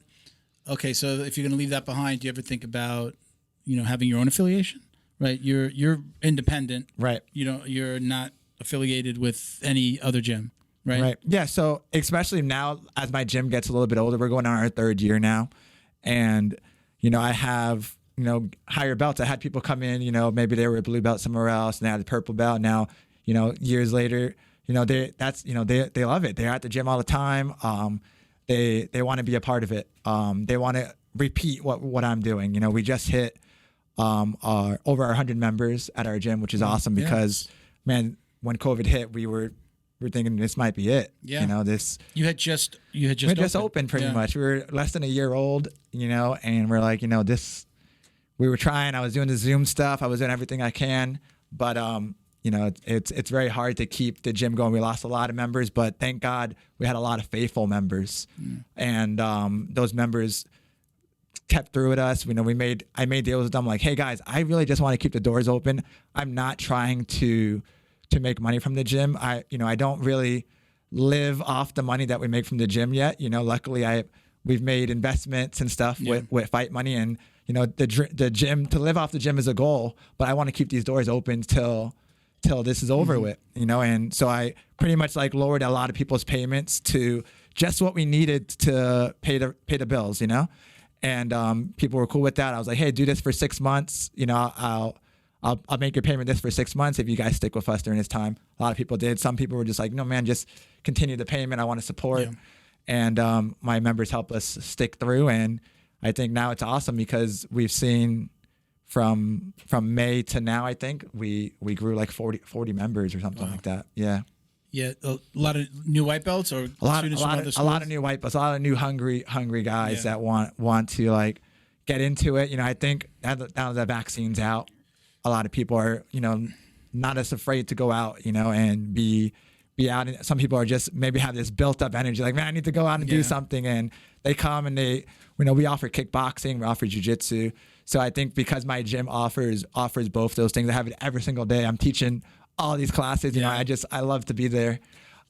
okay, so if you're going to leave that behind, do you ever think about, you know, having your own affiliation? Right, you're independent. Right. You know, you're not affiliated with any other gym. right? Yeah. So especially now, as my gym gets a little bit older, we're going on our 3rd year now, and I have higher belts. I had people come in, maybe they were a blue belt somewhere else, and they had the purple belt. Now, years later, they love it. They're at the gym all the time. They want to be a part of it. They want to repeat what I'm doing. We just hit over 100 members at our gym, which is awesome because, man, when COVID hit, we're thinking this might be it. Yeah. You had just opened pretty much. We were less than a year old, and we're like, we were trying. I was doing the Zoom stuff. I was doing everything I can, but it's very hard to keep the gym going. We lost a lot of members, but thank God we had a lot of faithful members, and those members kept through with us. I made deals with them like, hey guys, I really just want to keep the doors open. I'm not trying to make money from the gym. I don't really live off the money that we make from the gym yet. Luckily we've made investments and stuff with fight money, and the gym, to live off the gym is a goal, but I want to keep these doors open till this is over with, and so I pretty much lowered a lot of people's payments to just what we needed to pay the bills, and people were cool with that. I was like, hey, do this for 6 months, I'll make your payment this for 6 months if you guys stick with us during this time. A lot of people did. Some people were just like, no man, just continue the payment. I want to support. And my members help us stick through, and I think now it's awesome because we've seen from May to now, I think we grew like 40 members or something like that. Yeah. Yeah, a lot of new white belts, or a lot of new white belts, a lot of new hungry guys that want to get into it. I think now that the vaccine's out, a lot of people are not as afraid to go out, and be out. And some people are just maybe have this built up energy, like, man, I need to go out and do something, and they come and we offer kickboxing, we offer jiu-jitsu. So I think because my gym offers both those things, I have it every single day. I'm teaching all these classes, I love to be there.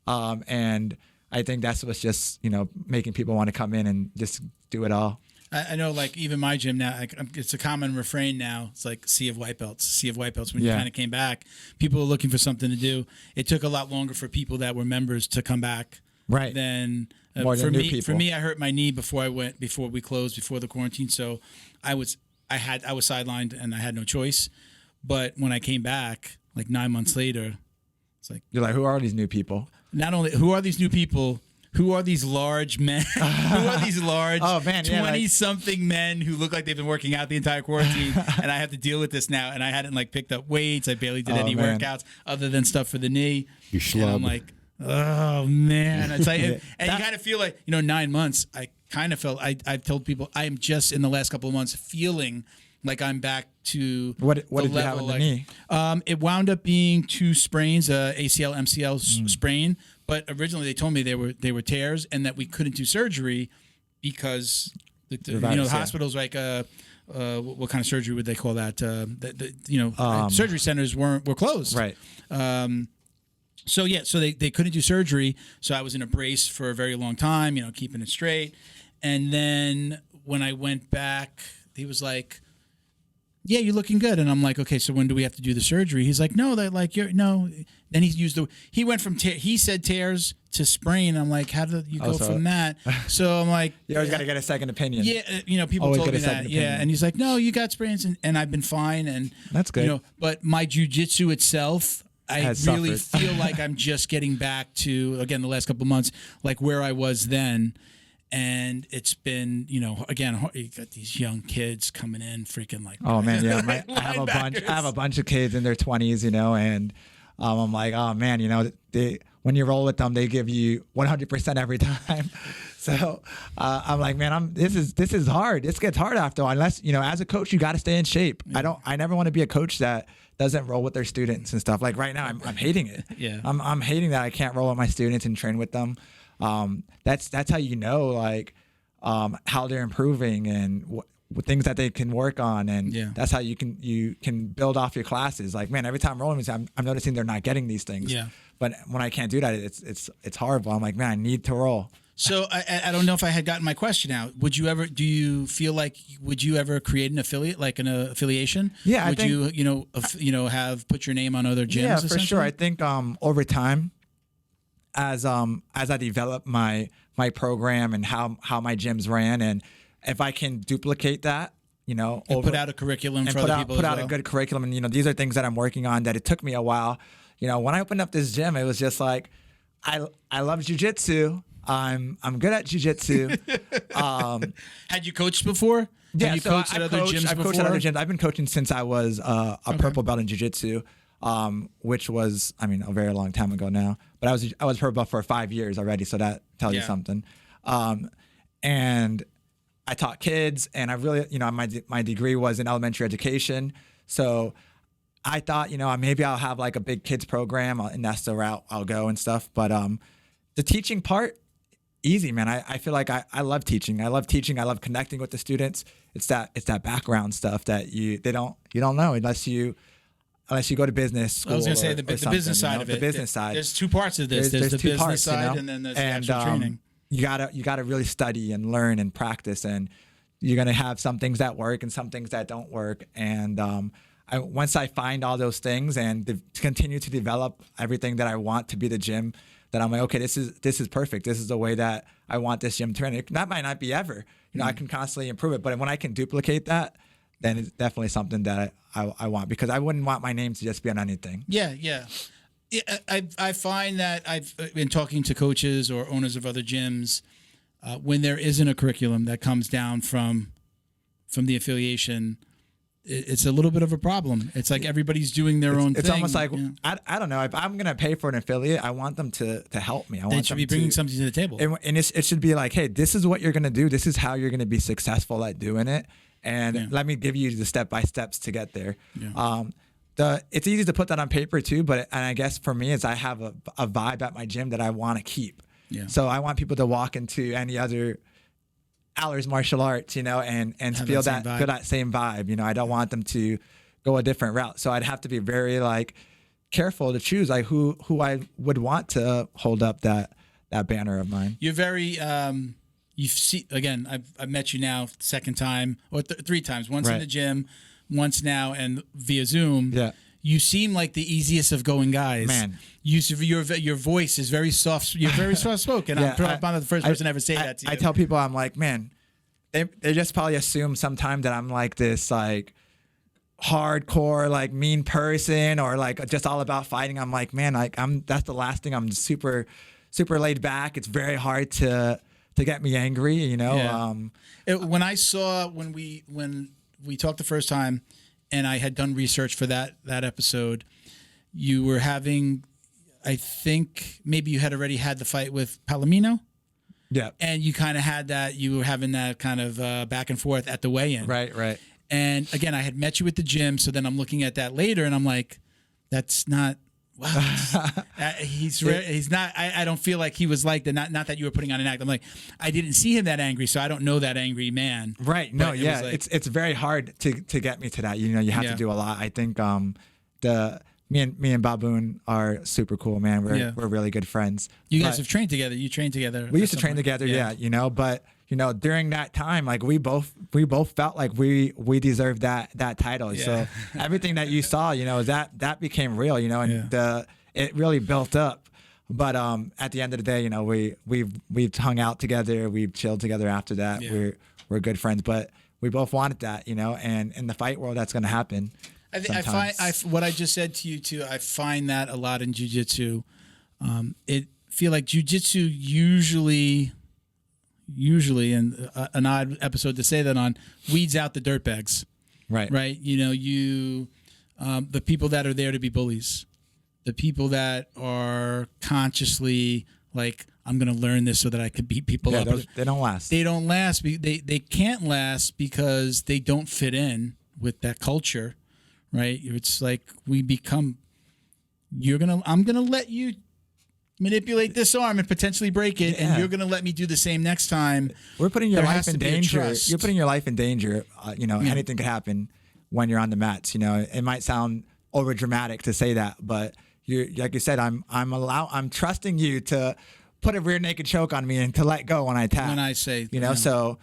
And I think that's what's just, making people want to come in and just do it all. I know, even my gym now, it's a common refrain now. It's like sea of white belts. When you kind of came back, people were looking for something to do. It took a lot longer for people that were members to come back. Right. Than more than new people. For me, I hurt my knee before we closed, before the quarantine. So I was sidelined and I had no choice. But when I came back, 9 months later, it's like, you're like, who are these new people? Not only who are these new people, who are these large men? Who are these large 20-something men who look like they've been working out the entire quarantine? And I have to deal with this now. And I hadn't picked up weights. I barely did any workouts other than stuff for the knee. You schlub. And I'm like, oh man. It's like, and you kind of feel like, 9 months. I kind of felt. I've told people I am just in the last couple of months feeling like I'm back to what did level, you have in the knee? It wound up being 2 sprains, ACL, MCL sprain. But originally they told me they were tears and that we couldn't do surgery because the hospitals what kind of surgery would they call that? Surgery centers were closed. Right. So they couldn't do surgery. So I was in a brace for a very long time, keeping it straight. And then when I went back, he was like, yeah, you're looking good. And I'm like, okay, so when do we have to do the surgery? He's like, no, Then he went from he said tears to sprain. I'm like, how did you go from that? So I'm like, you always got to get a second opinion. Yeah, people always told me that. Opinion. Yeah, and he's like, no, you got sprains, and I've been fine, and that's good. But my jiu-jitsu itself, I really feel like I'm just getting back to, again, the last couple of months, like where I was then. And it's been, again, you got these young kids coming in, freaking like. Oh man, yeah, I have a bunch of kids in their 20s, and I'm like, oh man, when you roll with them, they give you 100% every time. So I'm like, man, this is hard. This gets hard after all. Unless as a coach, you got to stay in shape. Yeah. I never want to be a coach that doesn't roll with their students and stuff. Like right now, I'm hating it. Yeah, I'm hating that I can't roll with my students and train with them. That's how how they're improving and what things that they can work on, and that's how you can build off your classes. Like, man, every time I'm rolling with them, I'm noticing they're not getting these things. Yeah. But when I can't do that, it's horrible. I'm like, man, I need to roll. So I don't know if I had gotten my question out. Do you feel like would you ever create an affiliate, like an affiliation? Yeah. Would you have put your name on other gyms? Yeah, for sure. I think over time, as I developed my program and how my gyms ran, and if I can duplicate that, you know, and put out a curriculum for other people. Put out a good curriculum, and you know, these are things that I'm working on that it took me a while. You know, when I opened up this gym, it was just like, I love jiu-jitsu. I'm good at jiu-jitsu. Had you coached before? Yeah, Have you coached at other gyms I've before? coached at other gyms. I've been coaching since I was a purple belt in jiu-jitsu, which was, I mean, a very long time ago now. But I was purple belt for 5 years already, so that tells you something. And I taught kids, and I really, you know, my degree was in elementary education, so I thought, you know, maybe I'll have like a big kids program, and that's the route I'll go and stuff. But the teaching part, easy, man. I feel like I love teaching. I love teaching. I love connecting with the students. It's that background stuff that you don't know unless you go to business school. I was going to say the business side of it. The business side. There's two parts of this. There's the two business parts, side, you know? and then there's the actual training. You gotta really study and learn and practice, and you're gonna have some things that work and some things that don't work. And once I find all those things and continue to develop everything that I want to be the gym, that I'm like, okay, this is perfect. This is the way that I want this gym to run. That might not be ever. You know, I can constantly improve it, but when I can duplicate that, then it's definitely something that I want, because I wouldn't want my name to just be on anything. Yeah. I find that I've been talking to coaches or owners of other gyms, when there isn't a curriculum that comes down from the affiliation, it's a little bit of a problem. It's like everybody's doing their own thing. It's almost like, I don't know, if I'm going to pay for an affiliate, I want them to help me. They should be bringing something to the table. And it should be like, hey, this is what you're going to do. This is how you're going to be successful at doing it. And let me give you the step-by-steps to get there. Yeah. It's easy to put that on paper too, and I guess for me is I have a vibe at my gym that I want to keep. Yeah. So I want people to walk into any other Alers martial arts, you know, and feel that same vibe. You know, I don't want them to go a different route. So I'd have to be very like careful to choose like who I would want to hold up that banner of mine. You're very you've seen, again, I've met you now second time or 3 times. Once in the gym, once now, and via Zoom. Yeah. You seem like the easiest of going guys. Man. Your voice is very soft. You're very soft spoken. I'm not the first person to ever say that to you. I tell people, I'm like, man, they just probably assume sometime that I'm like this like hardcore like mean person or like just all about fighting. I'm like, man, that's the last thing. I'm super laid back. It's very hard to get me angry, you know. Yeah. When we talked the first time, and I had done research for that episode, you were having, I think maybe you had already had the fight with Palomino. Yeah. And you kind of had that, you were having that kind of back and forth at the weigh-in. Right. And again, I had met you at the gym, so then I'm looking at that later, and I'm like, that's not, wow. He's not, I don't feel like he was like that, not that you were putting on an act. I'm like, I didn't see him that angry, so I don't know that angry man. Right. No, yeah. It's very hard to get me to that. You know, you have to do a lot. I think me and Baboon are super cool, man. We're really good friends. You guys have trained together. You trained together. We used to train together, you know, but you know, during that time, like we both felt like we deserved that title. Yeah. So everything that you saw, you know, that became real, you know, and it really built up. But at the end of the day, you know, we've hung out together, we've chilled together after that. Yeah. We're good friends, but we both wanted that, you know, and in the fight world, that's going to happen. I find what I just said to you too. I find that a lot in jiu-jitsu. It feel like jiu-jitsu usually, and an odd episode to say that on, weeds out the dirtbags. Right. You know, the people that are there to be bullies, the people that are consciously like, I'm going to learn this so that I can beat people up. They don't last. They don't last. They can't last because they don't fit in with that culture. Right. It's like we become, I'm going to let you manipulate this arm and potentially break it, and you're going to let me do the same next time. We're putting your life in danger. You're putting your life in danger. You know, anything could happen when you're on the mats. You know, it might sound over dramatic to say that, but like you said, I'm trusting you to put a rear naked choke on me and to let go when I tap. When I say, you know, so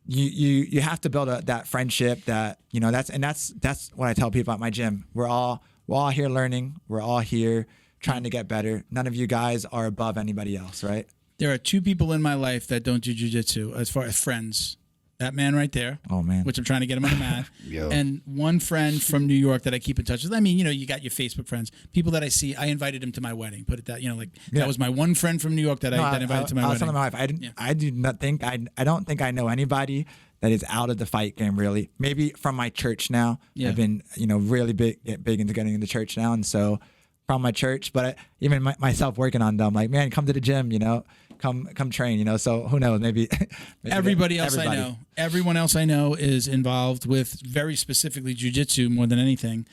you have to build that friendship that, you know, that's what I tell people at my gym. We're all here learning. We're all here trying to get better. None of you guys are above anybody else, right? There are 2 people in my life that don't do jiu-jitsu as far as friends. That man right there. Oh, man. Which I'm trying to get him on the mat. Yo. And one friend from New York that I keep in touch with. I mean, you got your Facebook friends. People that I see. I invited him to my wedding. Put it that, that was my one friend from New York that I invited to my wedding. I was telling my wife, I do not think, I don't think I know anybody that is out of the fight game, really. Maybe from my church now. Yeah. I've been, really big into getting into church now. And so from my church, but even myself working on them, like, man, come to the gym, come train, so who knows, maybe everybody else I know. Everyone else I know is involved with very specifically jiu-jitsu more than anything.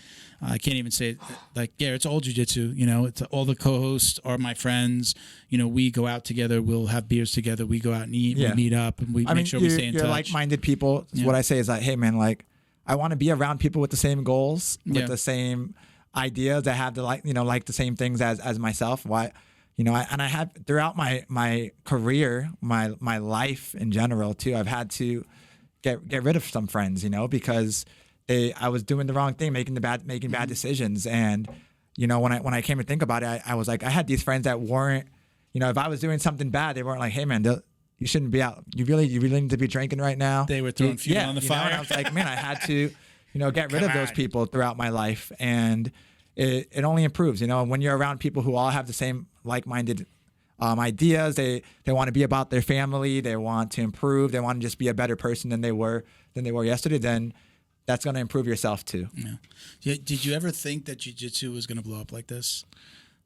I can't even say it, it's all jiu-jitsu, it's all the co-hosts are my friends. We go out together, we'll have beers together, we go out and eat, we meet up, and we make sure we stay in touch. You're like-minded people. Yeah. What I say is like, hey man, I want to be around people with the same goals, with the same ideas that have like the same things as myself. Why? I have throughout my career, my life in general too, I've had to get rid of some friends, because I was doing the wrong thing, making bad decisions. And, when I came to think about it, I was like, I had these friends that weren't, if I was doing something bad, they weren't like, hey man, you shouldn't be out. You really need to be drinking right now. They were throwing fuel on the fire. And I was like, man, I had to, get rid of those people throughout my life. And it only improves, when you're around people who all have the same like-minded ideas. They want to be about their family. They want to improve. They want to just be a better person than they were yesterday. Then that's going to improve yourself too. Yeah. Did you ever think that jiu-jitsu was going to blow up like this?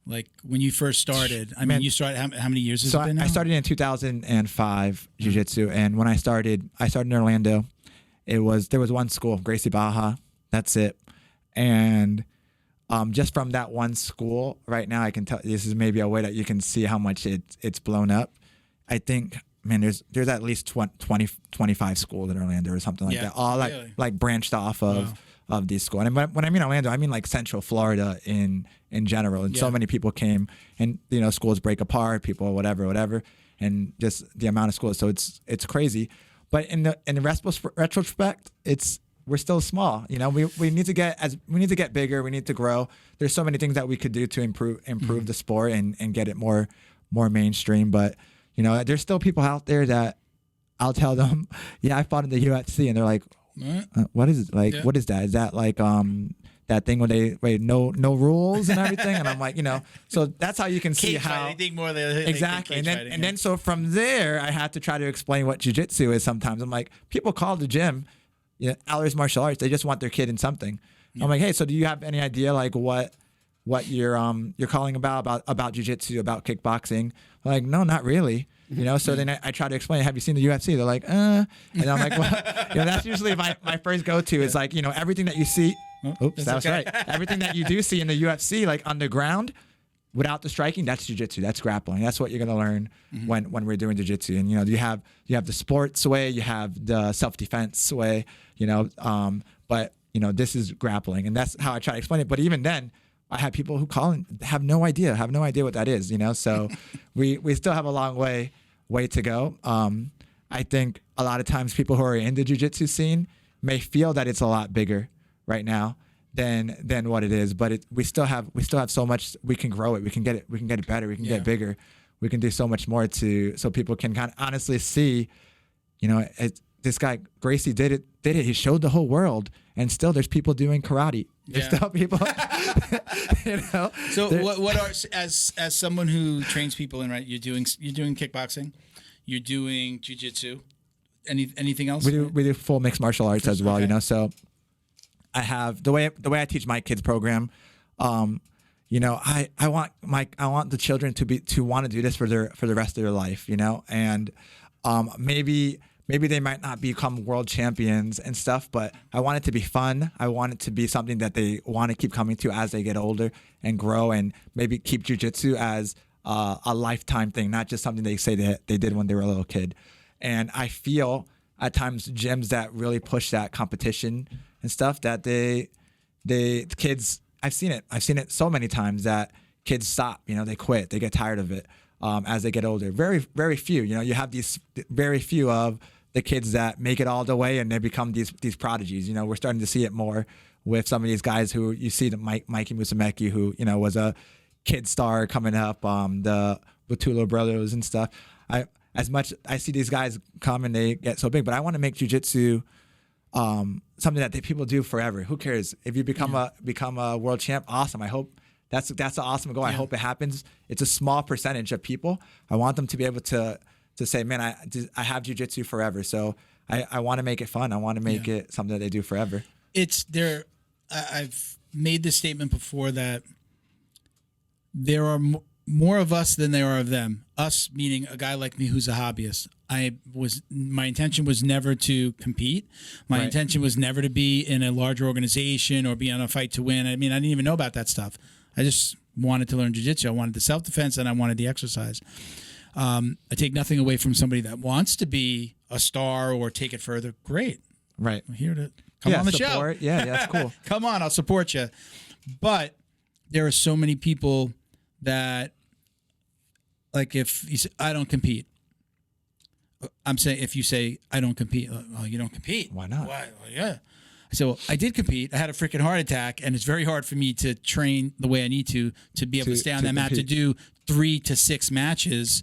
Like when you first started, you started, how many years has it been now? I started in 2005 jiu-jitsu. And when I started in Orlando. There was one school, Gracie Baja. That's it. And just from that one school, right now I can tell this is maybe a way that you can see how much it's blown up. I think, man, there's at least 20, 25 schools in Orlando or something like that, all like branched off of these schools. And when I mean Orlando, I mean like Central Florida in general. And so many people came, and schools break apart, people whatever, and just the amount of schools. So it's crazy. But in the retrospect, we're still small. We need to get bigger. We need to grow. There's so many things that we could do to improve the sport and get it more mainstream. But there's still people out there that I'll tell them, I fought in the UFC, and they're like, what is it? Like, what is that? Is that like that thing where no rules and everything? And I'm like, so that's how you can see how anything more than exactly. And then so from there, I have to try to explain what jiu-jitsu is. Sometimes I'm like, people call the gym, Alers martial arts. They just want their kid in something. I'm like, hey, so do you have any idea like what you're calling about jiu-jitsu, about kickboxing? I'm like, no, not really. So then I try to explain, have you seen the UFC? They're like, and I'm like, well, that's usually my first go-to is like, everything that you see. Oops, that was right. Everything that you do see in the UFC, like on the ground, without the striking, that's jiu-jitsu, that's grappling. That's what you're gonna learn when we're doing jiu-jitsu. And you have the sports way, you have the self-defense way, but this is grappling, and that's how I try to explain it. But even then, I have people who call and have no idea what that is. So we still have a long way to go. I think a lot of times people who are in the jiu-jitsu scene may feel that it's a lot bigger right now than what it is, but we still have so much. We can grow it. We can get it better. We can get bigger. We can do so much more so people can kind of honestly see, this guy Gracie did it. He showed the whole world, and still there's people doing karate. There's still people, So what are as someone who trains people in, right? You're doing kickboxing, you're doing jiu-jitsu, anything else? We do full mixed martial arts as well. Okay. So I have the way I teach my kids program. I want the children to want to do this for the rest of their life. And maybe they might not become world champions and stuff, but I want it to be fun. I want it to be something that they want to keep coming to as they get older and grow, and maybe keep jiu-jitsu as a lifetime thing, not just something they say that they did when they were a little kid. And I feel at times gyms that really push that competition and stuff, that the kids, I've seen it so many times that kids stop, they quit, they get tired of it as they get older. Very, very few, you have these very few of the kids that make it all the way and they become these prodigies. We're starting to see it more with some of these guys who you see, the Mikey Musumeci, who, was Kid Star coming up, the Batulo Brothers and stuff. I see these guys come and they get so big, but I want to make jiu-jitsu something that people do forever. Who cares if you become a world champ? Awesome. I hope that's an awesome goal. I hope it happens. It's a small percentage of people. I want them to be able to say, man, I have jiu-jitsu forever. So I want to make it fun. I want to make it something that they do forever. I've made this statement before that there are more of us than there are of them. Us meaning a guy like me who's a hobbyist. My intention was never to compete. My intention was never to be in a larger organization or be on a fight to win. I mean, I didn't even know about that stuff. I just wanted to learn jiu-jitsu. I wanted the self-defense and I wanted the exercise. I take nothing away from somebody that wants to be a star or take it further. Great. Right. I'm here to come on the support. show. Yeah, that's cool. Come on, I'll support you. But there are so many people that, like, if you say, I don't compete. I'm saying, if you say, I don't compete, oh, you don't compete. Why not? Why? Well, yeah. I said, well, I did compete. I had a freaking heart attack, and it's very hard for me to train the way I need to be able to stay on that mat, to do 3 to 6 matches.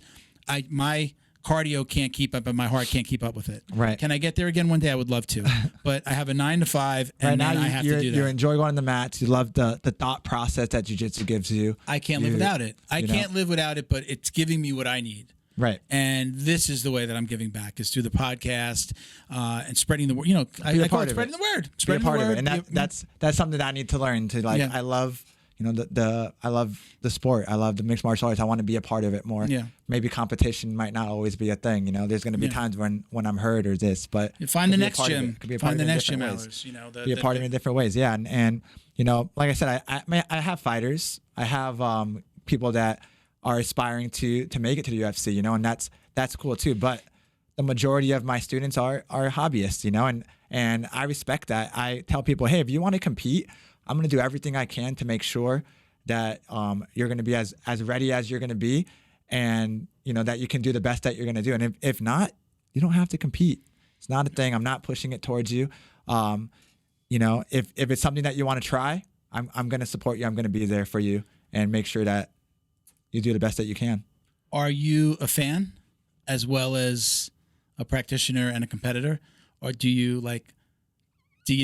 My cardio can't keep up, and my heart can't keep up with it. Right. Can I get there again one day? I would love to. But I have a 9 to 5, and right then now I have to do that. You enjoy going on the mats. You love the thought process that jiu-jitsu gives you. I can't live without it. I can't live without it, but it's giving me what I need. Right. And this is the way that I'm giving back, is through the podcast and spreading the word. You know, I call it spreading the word. Spreading be a part the word. of it. And that's something that I need to learn to, like, I love, you know, I love the sport. I love the mixed martial arts. I want to be a part of it more. Yeah. Maybe competition might not always be a thing. You know, there's going to be times when I'm hurt or this, but find the next gym. Could be a part Find of the it next in gym, different ways. Alers. You know, be a part of it in different ways. Yeah. And you know, like I said, I have fighters. I have people that are aspiring to make it to the UFC, you know, and that's cool too. But the majority of my students are hobbyists, you know, and I respect that. I tell people, hey, if you want to compete, I'm going to do everything I can to make sure that you're going to be as ready as you're going to be, and you know that you can do the best that you're going to do. And if not, you don't have to compete. It's not a thing. I'm not pushing it towards you. You know, if it's something that you want to try, I'm going to support you. I'm going to be there for you and make sure that you do the best that you can. Are you a fan as well as a practitioner and a competitor, or do you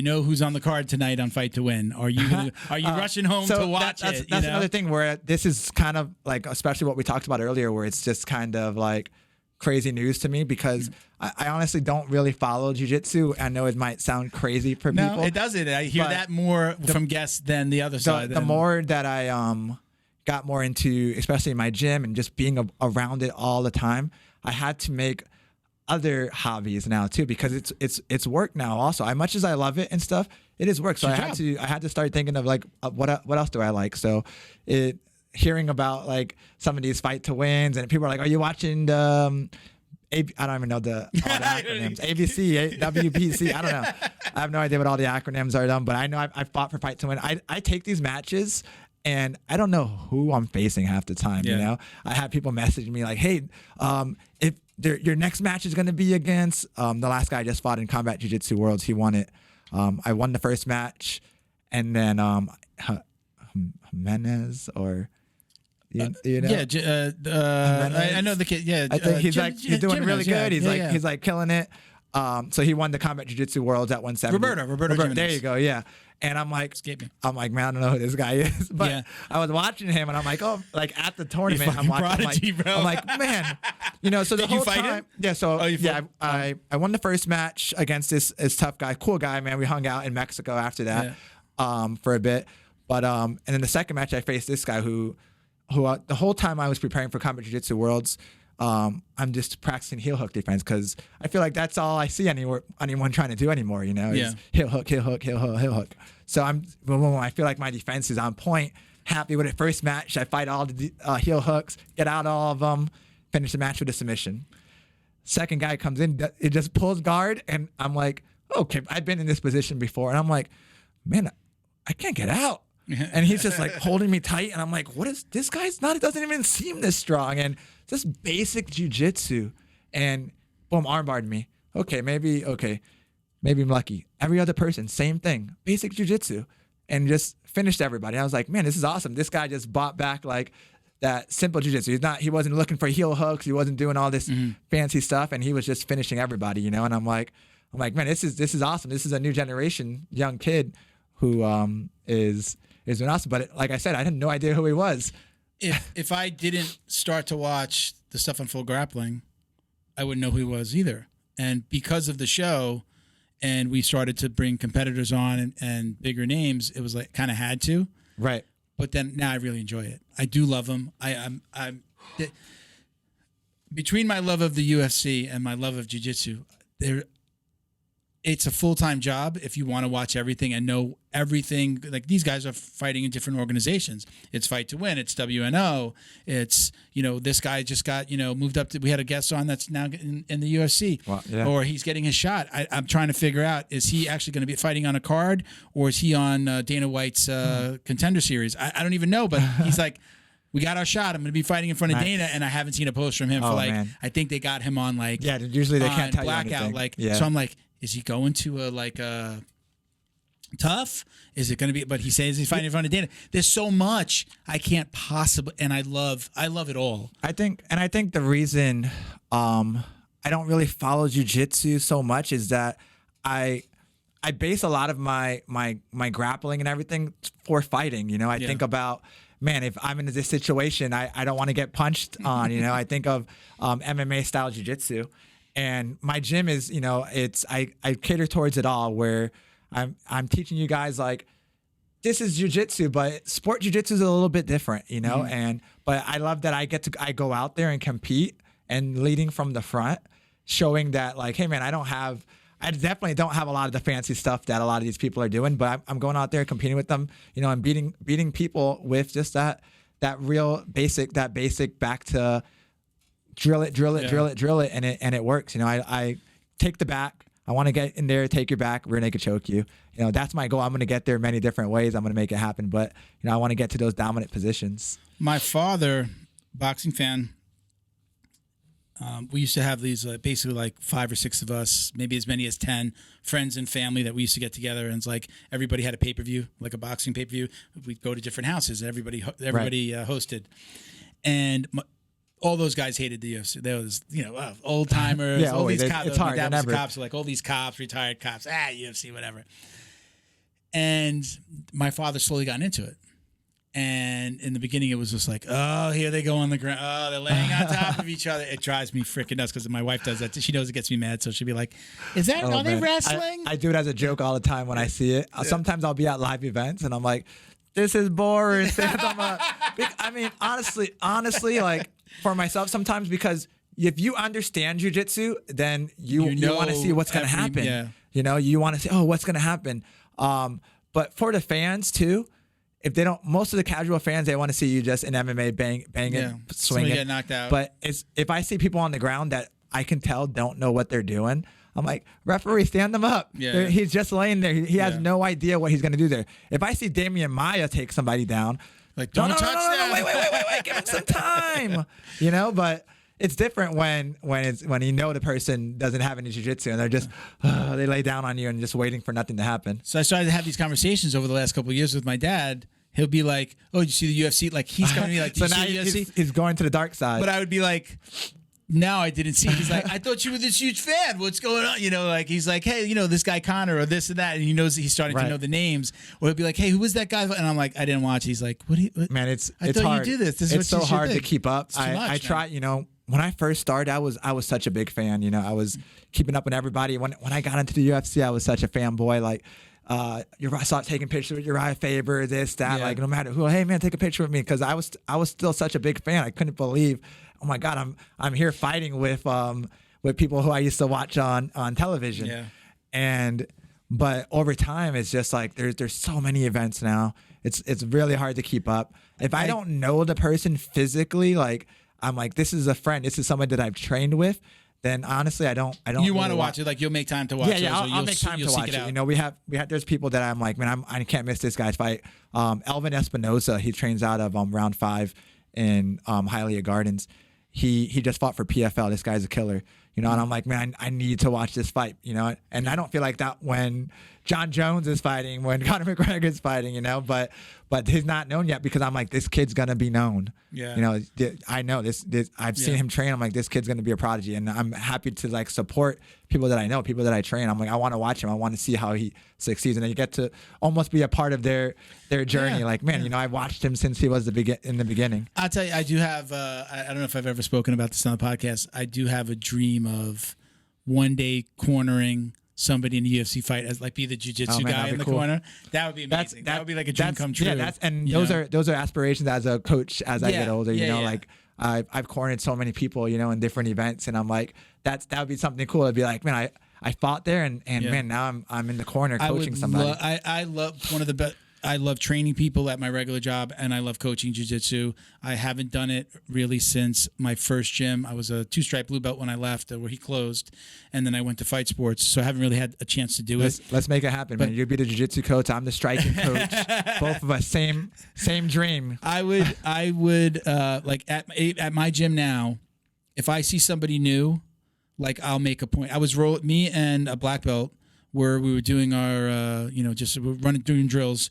know who's on the card tonight on Fight to Win? Are you rushing home to watch it? That's another thing where this is kind of like, especially what we talked about earlier, where it's just kind of like crazy news to me, because I honestly don't really follow jiu-jitsu. I know it might sound crazy for people. No, it doesn't. I hear that more from guests than the other side. The more that I got more into, especially in my gym and just being around it all the time, I had to make other hobbies now too, because it's work now also. As much as I love it and stuff, it is work. So I had to start thinking of like what else do I like. So hearing about like some of these Fight to Wins, and people are like, are you watching the I don't even know all the acronyms. ABC, WPC, I don't know. I have no idea what all the acronyms are done, but I know I fought for Fight to Win. I take these matches and I don't know who I'm facing half the time. You know, I have people messaging me like, hey, if your next match is going to be against the last guy I just fought in Combat Jiu-Jitsu Worlds. He won it. I won the first match, and then Jimenez or you know, I know the kid. Yeah, I think he's doing really good. He's like killing it. So he won the Combat Jiu-Jitsu Worlds at 170. Roberto. There you go. Yeah. And I'm like, man, I don't know who this guy is. But I was watching him, and I'm like, oh, like at the tournament, I'm watching. I'm like, man, you know. So the whole time, yeah. So I won the first match against this tough guy, cool guy, man. We hung out in Mexico after that for a bit, but and then the second match, I faced this guy who the whole time I was preparing for Combat Jiu-Jitsu Worlds, I'm just practicing heel hook defense, because I feel like that's all I see anyone trying to do anymore, you know, is heel hook, heel hook, heel hook, heel hook. So I feel like my defense is on point, happy with it. First match, I fight all the heel hooks, get out all of them, finish the match with a submission. Second guy comes in, it just pulls guard, and I'm like, okay, I've been in this position before, and I'm like, man, I can't get out. And he's just like holding me tight, and I'm like, what is this guy's not? It doesn't even seem this strong, and just basic jiu-jitsu, and boom, armbarred me. Maybe I'm lucky. Every other person, same thing, basic jiu-jitsu. and just finished everybody. I was like, man, this is awesome. This guy just bought back like that simple jiu-jitsu. He wasn't looking for heel hooks. He wasn't doing all this fancy stuff, and he was just finishing everybody, you know. And I'm like, man, this is awesome. This is a new generation young kid who is doing awesome. But like I said, I had no idea who he was. If I didn't start to watch the stuff on Full Grappling, I wouldn't know who he was either. And because of the show, and we started to bring competitors on and bigger names, it was like kind of had to. Right. But then now I really enjoy it. I do love them. Between my love of the UFC and my love of jiu-jitsu, it's a full-time job if you want to watch everything and know everything. Like, these guys are fighting in different organizations. It's Fight to Win. It's WNO. It's, this guy just got, moved up to, we had a guest on that's now in the UFC. Wow, yeah. Or he's getting his shot. I'm trying to figure out, is he actually going to be fighting on a card, or is he on Dana White's Contender Series? I don't even know, but he's like, we got our shot. I'm going to be fighting in front of Dana, and I haven't seen a post from him for man. I think they got him on usually they can't tell Blackout. you anything. So I'm like, is he going to a Tough? Is it going to be? But he says he's fighting in front of Dana. There's so much I can't possibly, and I love it all. I think the reason I don't really follow jiu-jitsu so much is that I base a lot of my grappling and everything for fighting. I think about, man, if I'm in this situation, I don't want to get punched on. I think of MMA style jiu-jitsu. And my gym is, I cater towards it all, where I'm teaching you guys, like, this is jiu-jitsu, but sport jiu-jitsu is a little bit different, but I love that I go out there and compete and leading from the front, showing that, like, hey man, I definitely don't have a lot of the fancy stuff that a lot of these people are doing, but I'm going out there competing with them, and beating people with just that real basic back to drill it, and it works. I take the back. I want to get in there, take your back, rear naked choke you. That's my goal. I'm going to get there many different ways. I'm going to make it happen, but I want to get to those dominant positions. My father, boxing fan. We used to have these basically like 5 or 6 of us, maybe as many as 10 friends and family that we used to get together, and it's like everybody had a pay-per-view, like a boxing pay-per-view. We'd go to different houses. Everybody hosted, and all those guys hated the UFC. There was, old timers, all these cops. It's hard. My dad was cops, like all these cops, retired cops, UFC, whatever. And my father slowly got into it. And in the beginning, it was just like, oh, here they go on the ground. Oh, they're laying on top of each other. It drives me freaking nuts because my wife does that. She knows it gets me mad, so she'll be like, are they wrestling? I do it as a joke all the time when I see it. Sometimes I'll be at live events and I'm like, this is boring. I mean, honestly, like, for myself sometimes, because if you understand jiu-jitsu, then you want to see what's going to happen. Yeah. You want to see, what's going to happen. But for the fans too, if they don't, most of the casual fans, they want to see you just in MMA banging, swinging, get knocked out. But if I see people on the ground that I can tell don't know what they're doing, I'm like, referee, stand them up. Yeah. He's just laying there. He has no idea what he's going to do there. If I see Damian Maia take somebody down, like, don't touch that. Wait, give him some time. But it's different when the person doesn't have any jiu-jitsu and they're just they lay down on you and just waiting for nothing to happen. So I started to have these conversations over the last couple of years with my dad. He'll be like, "Oh, did you see the UFC?" Like, he's coming to me like, "Did you see the UFC?" He's going to the dark side. But I would be like, "No, I didn't see." He's like, "I thought you were this huge fan. What's going on?" Like, he's like, "Hey, this guy Connor or this and that," and he knows he's starting to know the names. Or he'll be like, "Hey, who was that guy?" And I'm like, "I didn't watch." He's like, "What? Man, it's thought hard. You do this. It's so hard to keep up. I try. When I first started, I was such a big fan. I was keeping up with everybody. When I got into the UFC, I was such a fanboy. Like, I saw taking pictures with Uriah Faber, this, that. Like, no matter who, hey man, take a picture with me, because I was still such a big fan. I couldn't believe, oh my God, I'm here fighting with people who I used to watch on television. Yeah. But over time, it's just like there's so many events now. It's really hard to keep up. If I don't know the person physically, like, I'm like, this is a friend, this is someone that I've trained with, then honestly, I don't. You want to watch it, like, you'll make time to watch it. Yeah, I'll make time to watch it. We have there's people that I'm like, man, I can't miss this guy's fight. Elvin Espinosa, he trains out of Round 5 in Hialeah Gardens. He just fought for PFL. This guy's a killer. you know, and I'm like, man, I need to watch this fight, you know, and I don't feel like that when John Jones is fighting, when Conor McGregor is fighting, you know, but he's not known yet because I'm like, this kid's going to be known. Yeah. You know, I know this I've seen him train. I'm like, this kid's going to be a prodigy. And I'm happy to like support people that I know, people that I train. I'm like, I want to watch him. I want to see how he succeeds. And then you get to almost be a part of their journey. Like, man, you know, I watched him since he was in the beginning. I'll tell you, I do have, I don't know if I've ever spoken about this on the podcast. I do have a dream of one day cornering somebody in a UFC fight as like be the jiu-jitsu guy in the corner. That would be amazing. That would be like a dream come true. Yeah, those are aspirations as a coach as I get older. You know, like I've cornered so many people, you know, in different events, and I'm like, that would be something cool. It'd be like, man, I fought there, and man, now I'm in the corner coaching somebody. I love one of the best. I love training people at my regular job, and I love coaching jiu-jitsu. I haven't done it really since my first gym. I was a 2-stripe blue belt when I left, where he closed, and then I went to Fight Sports. So I haven't really had a chance to do it. Let's make it happen, man. You'll be the jiu-jitsu coach. I'm the striking coach. Both of us, same dream. I would like at my gym now, if I see somebody new, like I'll make a point. I was me and a black belt where we were doing our, doing drills,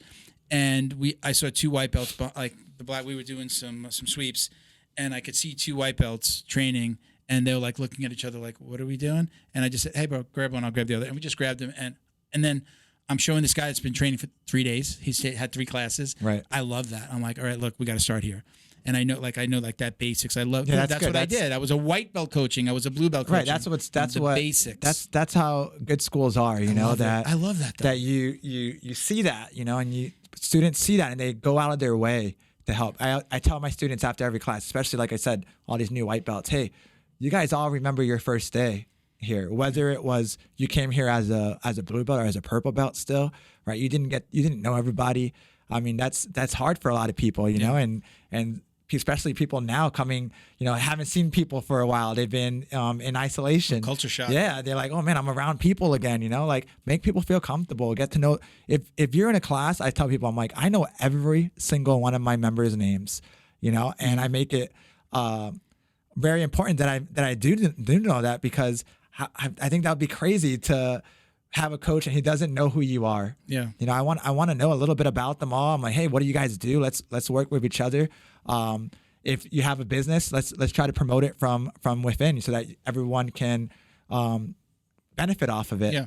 and I saw 2 white belts, like the black. We were doing some sweeps, and I could see 2 white belts training, and they were like looking at each other, like, "What are we doing?" And I just said, "Hey, bro, grab one. I'll grab the other." And we just grabbed them, and then I'm showing this guy that's been training for 3 days. He's had 3 classes. Right. I love that. I'm like, all right, look, we got to start here. And I know that basics. I love. Yeah, that's what I did. I was a white belt coaching. I was a blue belt coaching. Right. That's what basics. That's how good schools are. You know that. I love that. That you see that, you know, and students see that and they go out of their way to help. I tell my students after every class, especially like I said, all these new white belts, hey, you guys all remember your first day here, whether it was you came here as a blue belt or as a purple belt still, right? You didn't know everybody. I mean, that's hard for a lot of people, you know, and especially people now coming, you know, haven't seen people for a while. They've been in isolation. Culture shock. Yeah, they're like, oh man, I'm around people again. You know, like make people feel comfortable. Get to know. If you're in a class, I tell people, I'm like, I know every single one of my members' names. You know, and I make it very important that I do know that, because I think that would be crazy to have a coach and he doesn't know who you are. Yeah. You know, I want to know a little bit about them all. I'm like, hey, what do you guys do? Let's work with each other. If you have a business, let's try to promote it from within so that everyone can benefit off of it. Yeah.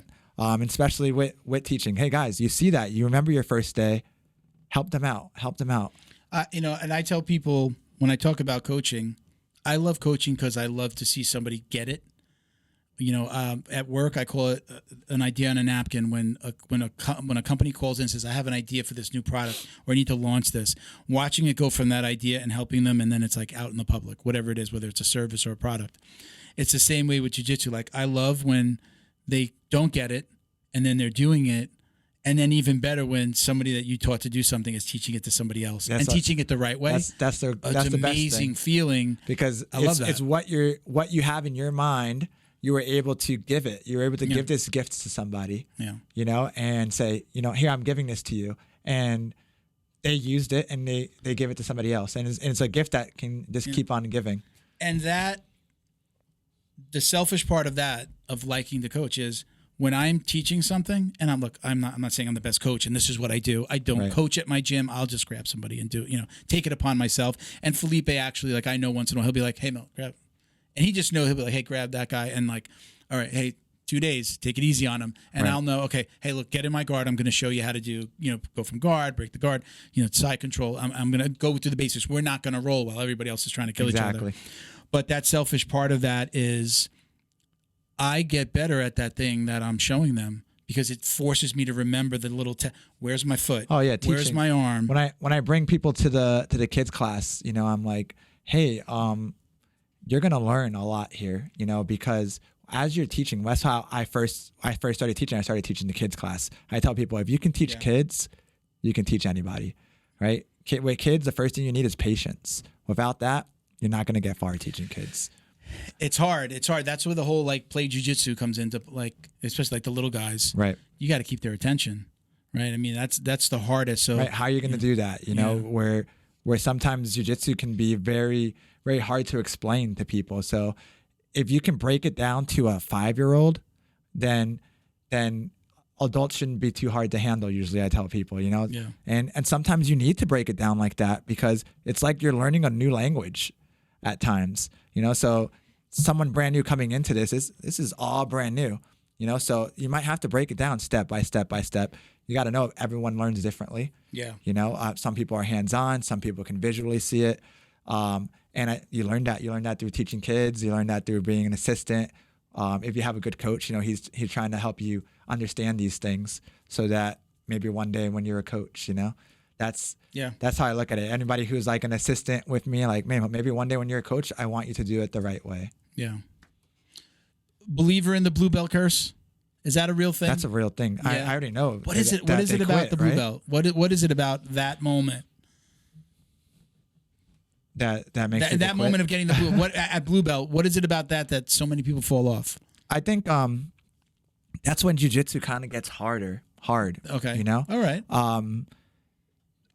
Especially with teaching. Hey guys, you see that, you remember your first day, help them out. You know, and I tell people when I talk about coaching, I love coaching because I love to see somebody get it. You know, at work, I call it an idea on a napkin. When a company calls in and says, I have an idea for this new product, or I need to launch this, watching it go from that idea and helping them, and then it's like out in the public, whatever it is, whether it's a service or a product. It's the same way with jiu-jitsu. Like, I love when they don't get it and then they're doing it, and then even better when somebody that you taught to do something is teaching it to somebody else teaching it the right way. That's the amazing best thing. Feeling, because I love that. It's what you have in your mind. You were able to give it. You were able to give this gift to somebody, you know, and say, you know, here, I'm giving this to you. And they used it and they give it to somebody else. And it's a gift that can just keep on giving. And that, the selfish part of that, of liking the coach, is when I'm teaching something and I'm not saying I'm the best coach and this is what I do. I don't coach at my gym. I'll just grab somebody and take it upon myself. And Felipe actually, like, I know once in a while, he'll be like, hey, Mel, grab. And he just knows, he'll be like, hey, grab that guy. And like, all right, hey, 2 days, take it easy on him. And I'll know, okay, hey, look, get in my guard. I'm going to show you how to do, go from guard, break the guard, side control. I'm going to go through the basics. We're not going to roll while everybody else is trying to kill each other. But that selfish part of that is I get better at that thing that I'm showing them, because it forces me to remember the little, where's my foot? Oh yeah. Teaching. Where's my arm? When I bring people to the kids class, I'm like, hey, you're going to learn a lot here, because as you're teaching, that's how I first started teaching. I started teaching the kids class. I tell people, if you can teach kids, you can teach anybody, right? With kids, the first thing you need is patience. Without that, you're not going to get far teaching kids. It's hard. That's where the whole play jiu-jitsu comes into, especially the little guys. Right. You got to keep their attention, right? I mean, that's the hardest. So right. How are you going to do that? Where sometimes jiu-jitsu can be very, very hard to explain to people. So if you can break it down to a 5-year-old, then adults shouldn't be too hard to handle. Usually I tell people, you know, and sometimes you need to break it down like that because it's like you're learning a new language at times, you know, so someone brand new coming into this is all brand new, you know, so you might have to break it down step by step by step. You got to know everyone learns differently. Yeah. You know, some people are hands-on, some people can visually see it. You learn that through teaching kids, you learn that through being an assistant. If you have a good coach, you know, he's trying to help you understand these things so that maybe one day when you're a coach, you know, that's how I look at it. Anybody who's like an assistant with me, like, man, maybe one day when you're a coach, I want you to do it the right way. Yeah. Believer in the blue belt curse? Is that a real thing? That's a real thing. Yeah. I already know. What is it? What is it about the blue belt? What is it about that moment? That makes that moment of getting the blue. What at blue belt? What is it about that so many people fall off? I think that's when jiu-jitsu kind of gets hard. Okay. You know. All right.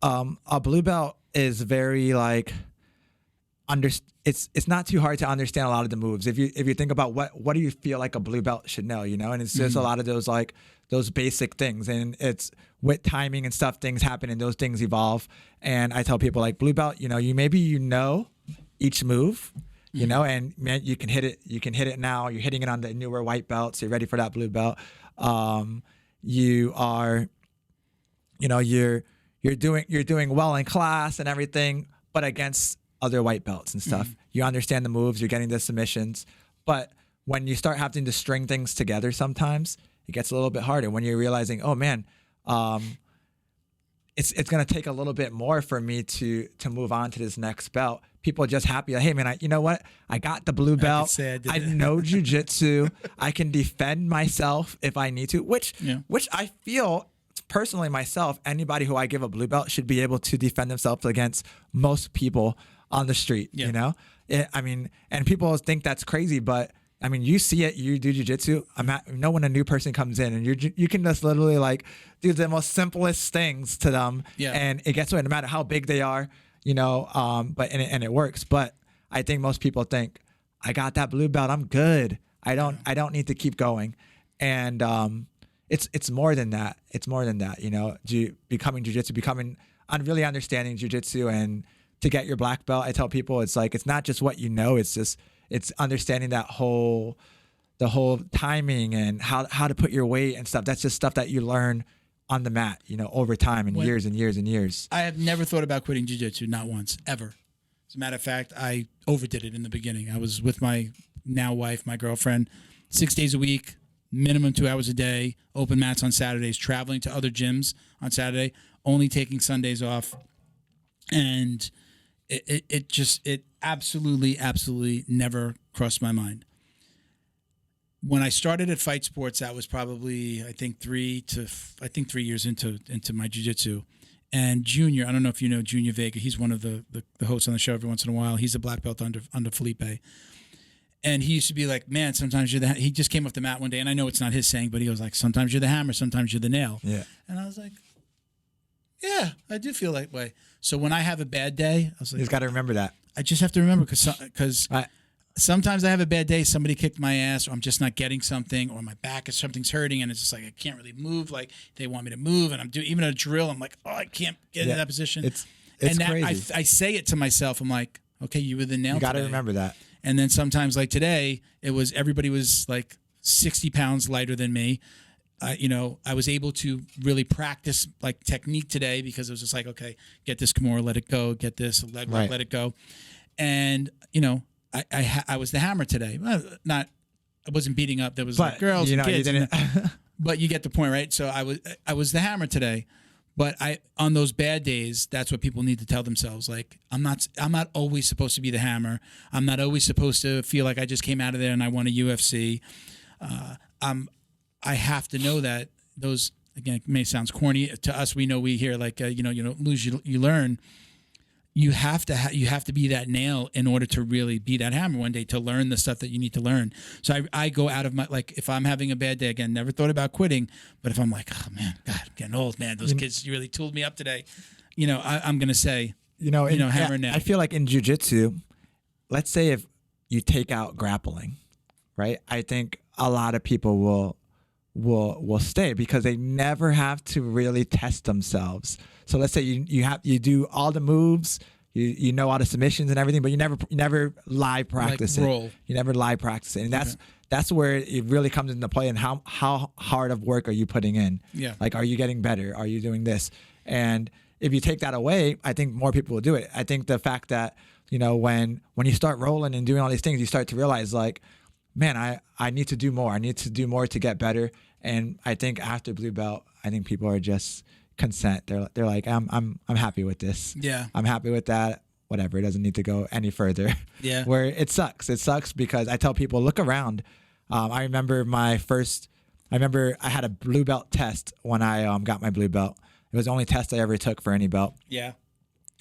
A blue belt is very like it's not too hard to understand a lot of the moves. If you think about what do you feel like a blue belt should know, you know, and it's just a lot of those like those basic things, and it's with timing and stuff, things happen and those things evolve. And I tell people like blue belt, you know, you know each move, you know, and man, you can hit it now. You're hitting it on the newer white belts. You're ready for that blue belt. You are, you know, you're doing well in class and everything, but against other white belts and stuff. You understand the moves, you're getting the submissions, but when you start having to string things together, sometimes it gets a little bit harder when you're realizing, oh man, it's going to take a little bit more for me to move on to this next belt. People are just happy. Like, hey man, you know what? I got the blue belt. I know jiu-jitsu. I can defend myself if I need to, which I feel personally myself, anybody who I give a blue belt should be able to defend themselves against most people on the street, you know? I mean, and people think that's crazy, but I mean, you see it, you do jiu-jitsu. Know when a new person comes in and you can just literally like do the most simplest things to them, and it gets away no matter how big they are, you know. But it works. But I think most people think, I got that blue belt, I'm good. I don't need to keep going, and it's more than that. It's more than that, you know. Becoming jiu-jitsu, really understanding jiu-jitsu, and to get your black belt, I tell people it's like it's not just what you know. It's understanding the whole timing and how to put your weight and stuff. That's just stuff that you learn on the mat, you know, over time and years and years and years. I have never thought about quitting jiu-jitsu, not once, ever. As a matter of fact, I overdid it in the beginning. I was with my now wife, my girlfriend, 6 days a week, minimum 2 hours a day, open mats on Saturdays, traveling to other gyms on Saturday, only taking Sundays off. And it absolutely never crossed my mind. When I started at Fight Sports, that was probably I think 3 years into my jiu-jitsu. And Junior, I don't know if you know Junior Vega. He's one of the hosts on the show every once in a while. He's a black belt under Felipe. And he used to be like, man, sometimes you're he just came off the mat one day, and I know it's not his saying, but he was like, sometimes you're the hammer, sometimes you're the nail. Yeah. And I was like, yeah, I do feel that way. So when I have a bad day, I was like, you've got to remember that. I just have to remember because sometimes I have a bad day. Somebody kicked my ass, or I'm just not getting something, or my back is something's hurting, and it's just like I can't really move. Like they want me to move, and I'm doing even a drill. I'm like, oh, I can't get in that position. It's crazy. I say it to myself. I'm like, okay, you were the nail. You got to remember that. And then sometimes, like today, everybody was like 60 pounds lighter than me. I was able to really practice like technique today because it was just like, okay, get this Kimura, let it go, get this leg lock, let it go. And, I was the hammer today. I wasn't beating up. There was like girls and kids. You didn't. But you get the point, right? So I was the hammer today. But on those bad days, that's what people need to tell themselves. Like, I'm not always supposed to be the hammer. I'm not always supposed to feel like I just came out of there and I won a UFC. I have to know that those, again, it may sound corny to us. We know, we hear like, you don't lose, you learn. You have to be that nail in order to really be that hammer one day, to learn the stuff that you need to learn. So I go out of my, like, if I'm having a bad day, again, never thought about quitting, but if I'm like, oh man, God, I'm getting old, man, those kids really tooled me up today. I'm going to say, hammer nail. I feel like in jiu-jitsu, let's say if you take out grappling, right? I think a lot of people will stay because they never have to really test themselves. So let's say you do all the moves, you know all the submissions and everything, but you never live practice like it. roll. You never live practice it, and that's where it really comes into play. And how hard of work are you putting in? Yeah. Like, are you getting better? Are you doing this? And if you take that away, I think more people will do it. I think the fact that, when you start rolling and doing all these things, you start to realize, like, man, I need to do more. I need to do more to get better. And I think after blue belt, I think people are just content. They're like, I'm happy with this. Yeah. I'm happy with that. Whatever. It doesn't need to go any further. Yeah. Where it sucks. It sucks because I tell people, look around. I remember I had a blue belt test when I got my blue belt. It was the only test I ever took for any belt. Yeah.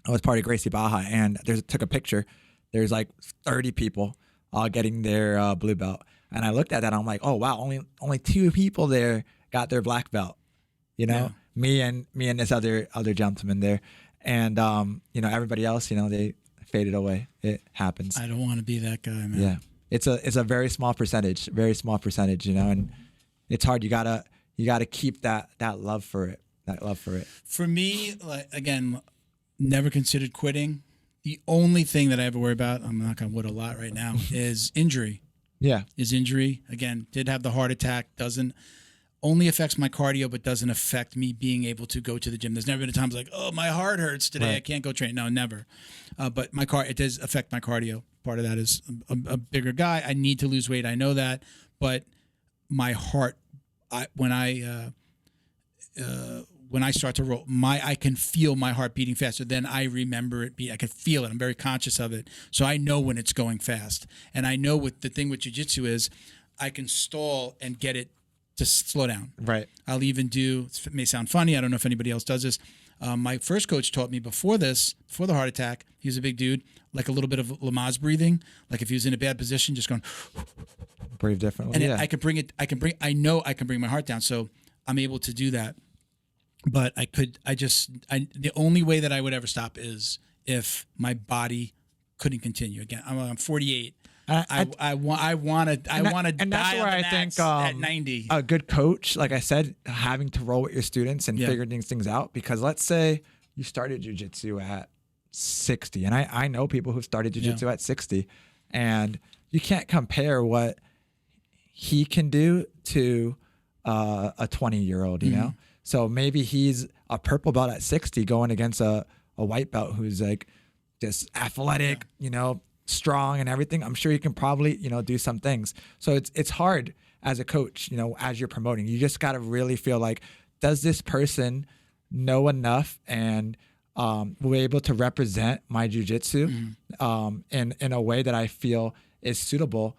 I was part of Gracie Baja, and took a picture. There's like 30 people all getting their blue belt. And I looked at that, and I'm like, oh, wow, only 2 people there got their black belt. Yeah. Me and this other gentleman there. And, everybody else, they faded away. It happens. I don't want to be that guy, man. Yeah. It's a very small percentage, and it's hard. You gotta keep that love for it. For me, like, again, never considered quitting. The only thing that I ever worry about, I'm not gonna wood a lot right now, is injury. Yeah. Again, did have the heart attack, only affects my cardio, but doesn't affect me being able to go to the gym. There's never been a time like, oh, my heart hurts today. Right. I can't go train. No, never. But it does affect my cardio. Part of that is a bigger guy. I need to lose weight. I know that. But my heart, when I start to roll, I can feel my heart beating faster than I remember it beat. I can feel it. I'm very conscious of it. So I know when it's going fast. And I know the thing with jiu-jitsu is I can stall and get it to slow down. Right. I'll even it may sound funny, I don't know if anybody else does this. My first coach taught me before the heart attack, he was a big dude, like a little bit of Lamaze breathing. Like if he was in a bad position, just going, breathe differently. And I know I can bring my heart down. So I'm able to do that. But the only way that I would ever stop is if my body couldn't continue. Again, I'm 48. I want to die and that's where on the I think at 90. A good coach, like I said, having to roll with your students and figure these things out. Because let's say you started jiu-jitsu at 60, and I know people who started jiu-jitsu at 60, and you can't compare what he can do to a 20-year-old, you know? So maybe he's a purple belt at 60 going against a white belt who's like just athletic, strong and everything. I'm sure you can probably, do some things. So it's hard as a coach, as you're promoting. You just got to really feel like, does this person know enough and will be able to represent my jiu-jitsu in a way that I feel is suitable,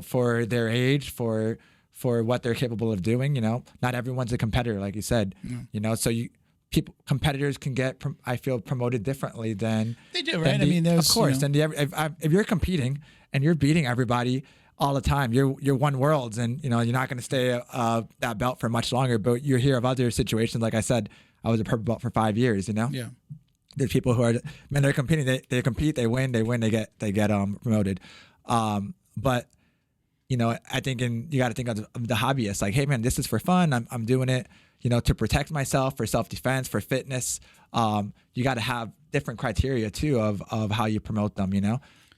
for their age, for what they're capable of doing. Not everyone's a competitor, like you said, so competitors can get, I feel, promoted differently than they do, right? There's, of course. And if you're competing and you're beating everybody all the time, you're won worlds, and you're not going to stay that belt for much longer. But you hear of other situations. Like I said, I was a purple belt for 5 years. Yeah. There's people who are, when they're competing, they compete, they win, they get promoted. But I think you got to think of the hobbyist. Like, hey man, this is for fun. I'm doing it, to protect myself, for self-defense, for fitness. You got to have different criteria too of how you promote them.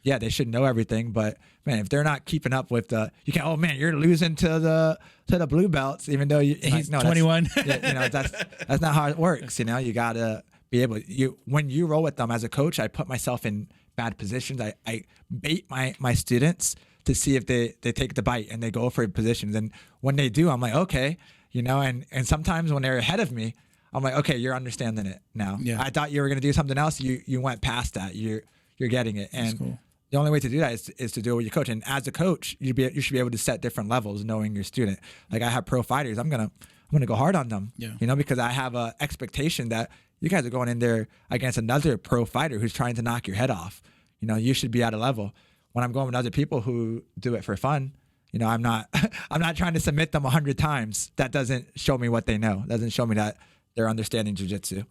Yeah, they should know everything, but man, if they're not keeping up with you can't. Oh man, you're losing to the blue belts, even though he's 21. That's not how it works. You got to be able. When you roll with them as a coach, I put myself in bad positions. I bait my students to see if they take the bite and they go for positions. And when they do, I'm like, okay, and sometimes when they're ahead of me, I'm like, okay, you're understanding it now. Yeah. I thought you were going to do something else. You went past that. You're getting it. And cool. The only way to do that is to do it with your coach. And as a coach, you should be able to set different levels knowing your student. Like I have pro fighters. I'm going to go hard on them, because I have a expectation that you guys are going in there against another pro fighter who's trying to knock your head off. You should be at a level. When I'm going with other people who do it for fun, I'm not trying to submit them 100 times. That doesn't show me what they know. Doesn't show me that they're understanding jiu-jitsu.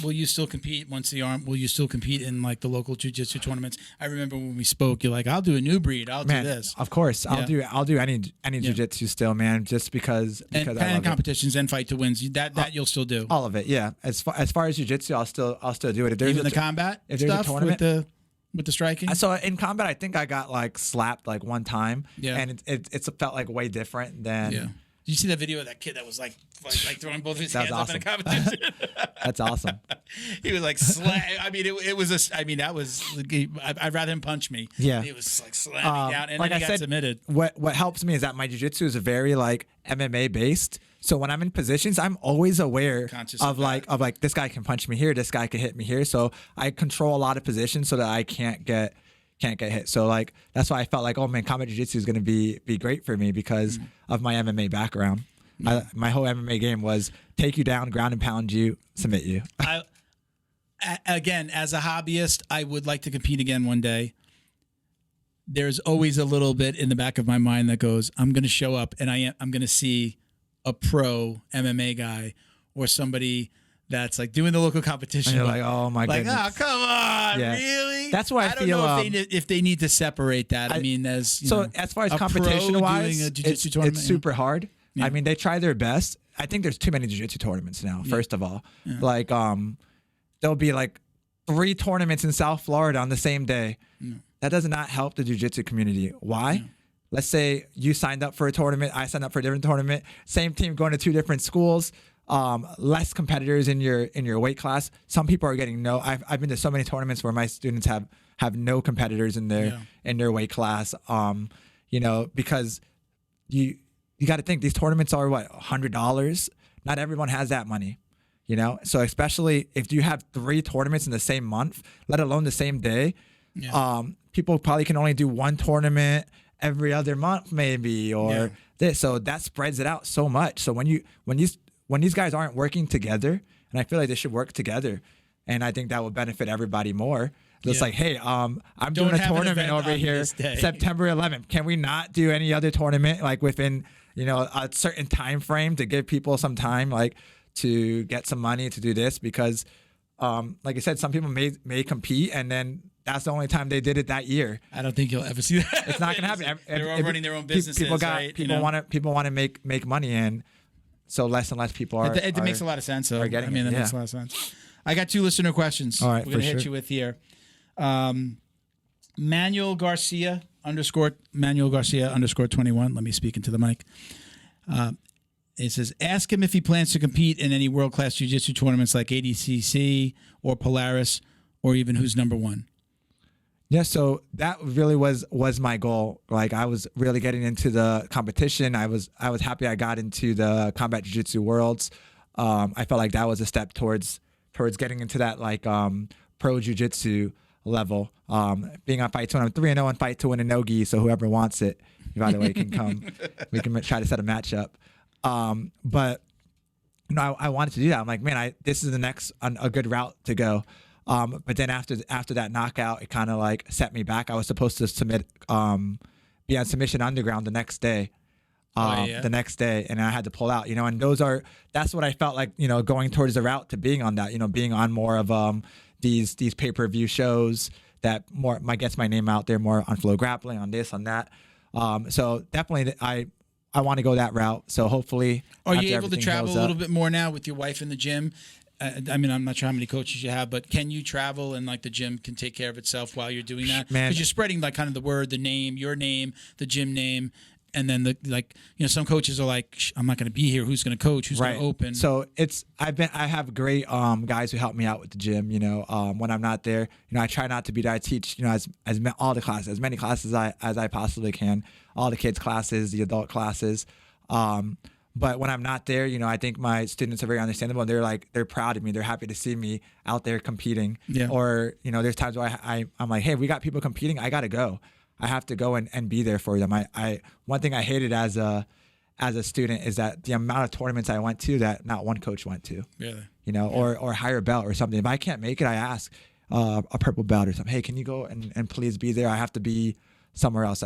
Will you still compete will you still compete in like the local jiu-jitsu tournaments? I remember when we spoke, you're like, I'll do a new breed. I'll do this. Of course. I'll do any jiu-jitsu still, man, just because and I love competitions and fight to wins. That you'll still do. All of it, yeah. As far as jiu-jitsu, I'll still do it. If there's even the combat if there's stuff a tournament, with the striking. So in combat, I think I got like slapped like one time, and it felt like way different than. Yeah. Did you see that video of that kid that was like throwing both of his hands awesome. up in a competition? That's awesome. He was like I mean, it was that was. I'd rather him punch me. Yeah. He was like slamming down, and like then he I got said, submitted. What helps me is that my jiu-jitsu is very like MMA based. So when I'm in positions, I'm always aware of like this guy can punch me here, this guy can hit me here. So I control a lot of positions so that I can't get hit. So like that's why I felt like, oh man, combat jiu-jitsu is going to be great for me because of my MMA background. My whole MMA game was take you down, ground and pound you, submit you. Again, as a hobbyist, I would like to compete again one day. There's always a little bit in the back of my mind that goes, I'm going to show up and I'm going to see a pro MMA guy or somebody that's like doing the local competition. And you're like, oh my goodness. Like, oh, come on, really? That's why I don't feel know if they need to separate that. I mean, as far as competition wise, it's super hard. Yeah. I mean, they try their best. I think there's too many jiu-jitsu tournaments now. First of all, like there'll be like 3 tournaments in South Florida on the same day. That does not help the jiu-jitsu community. Why? Let's say you signed up for a tournament, I signed up for a different tournament, same team going to 2 different schools, less competitors in your weight class. Some people are getting no. I've been to so many tournaments where my students have no competitors in their weight class. Because you got to think these tournaments are what, $100. Not everyone has that money. So especially if you have 3 tournaments in the same month, let alone the same day, people probably can only do 1 tournament every other month maybe, or this. So that spreads it out so much. So when these guys aren't working together, and I feel like they should work together, and I think that would benefit everybody more. It's like, hey, I'm doing a tournament over here September 11th. Can we not do any other tournament like within a certain time frame to give people some time like to get some money to do this? Because like I said, some people may compete and then that's the only time they did it that year. I don't think you'll ever see that. It's not going to happen. They're all running their own businesses. People want to make money, and so less and less people are. It makes a lot of sense. Though. That makes a lot of sense. I got 2 listener questions. All right, we're going to hit you with here. Manuel Garcia _ 21. Let me speak into the mic. It says, ask him if he plans to compete in any world-class jiu-jitsu tournaments like ADCC or Polaris, or even who's number 1. Yeah, so that really was my goal. Like I was really getting into the competition. I was happy I got into the combat jiu-jitsu worlds. I felt like that was a step towards getting into that like pro jiu-jitsu level. Being on Fight 2, I'm 3-0 on Fight 2 in a no-gi, so whoever wants it, by the way, can come. We can try to set a matchup. But I wanted to do that. I'm like, man, this is the next a good route to go. But then after that knockout, it kind of like set me back. I was supposed to be on Submission Underground the next day. The next day, and I had to pull out, and that's what I felt like, going towards the route to being on that, being on more of these pay-per-view shows that more gets my name out there more on Flow Grappling, on this, on that. So definitely I want to go that route. So hopefully, are you able to travel a little bit more now with your wife in the gym? I mean, I'm not sure how many coaches you have, but can you travel and like the gym can take care of itself while you're doing that? Because you're spreading like kind of the word, the name, your name, the gym name. And then some coaches are like, I'm not going to be here. Who's going to coach? Who's going to open? So I have great guys who help me out with the gym. When I'm not there, I try not to be there. I teach, all the classes, as many classes as I possibly can, all the kids classes, the adult classes. But when I'm not there, I think my students are very understandable, and they're proud of me. They're happy to see me out there competing. Yeah. Or there's times where I'm like, hey, we got people competing. I got to go. I have to go and be there for them. One thing I hated as a student is that the amount of tournaments I went to that not one coach went to. Really? Or higher belt or something. If I can't make it, I ask a purple belt or something. Hey, can you go and please be there? I have to be somewhere else.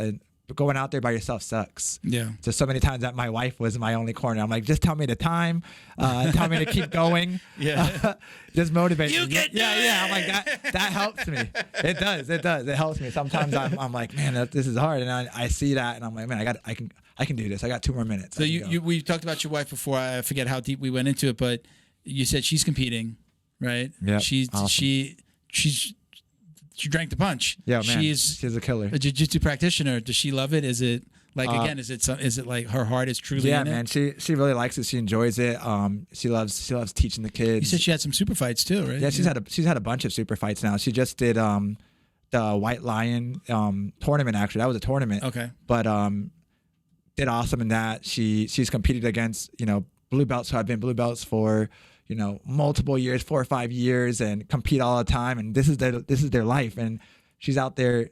going out there by yourself sucks. Yeah. Just so many times that my wife was my only corner. I'm like, just tell me the time, tell me to keep going. Yeah. Just motivate me. Yeah. I'm like, that helps me. It does. It helps me. Sometimes I'm like, man, this is hard. And I see that and I'm like, man, I can do this. I got 2 more minutes. So we talked about your wife before. I forget how deep we went into it, but you said she's competing, right? Yeah. Awesome. She drank the punch. Yeah, man. She's a killer. A jiu-jitsu practitioner. Does she love it? Is it like again? Is it like her heart is truly in it? Yeah, man. She really likes it. She enjoys it. She loves teaching the kids. You said she had some super fights too, right? Yeah, she's had a bunch of super fights now. She just did the White Lion tournament. Actually, that was a tournament. Okay. But did awesome in that. She's competed against blue belts who have been blue belts for multiple years, 4 or 5 years, and compete all the time. And this is their life. And she's out there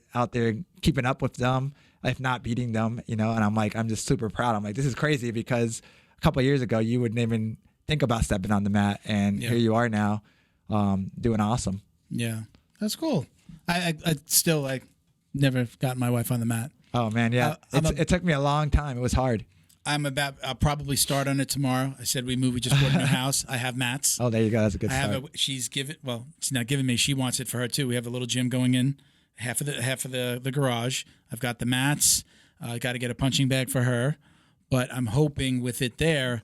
keeping up with them, if not beating them. And I'm just super proud. I'm like, this is crazy because a couple of years ago you wouldn't even think about stepping on the mat, and here you are now, doing awesome. Yeah, that's cool. I still never got my wife on the mat. Oh man, yeah. It took me a long time. It was hard. I'll probably start on it tomorrow. I said we just bought a new house. I have mats. Oh, there you go. That's a good start. She's not giving me. She wants it for her too. We have a little gym going in, half of the garage. I've got the mats. I got to get a punching bag for her, but I'm hoping with it there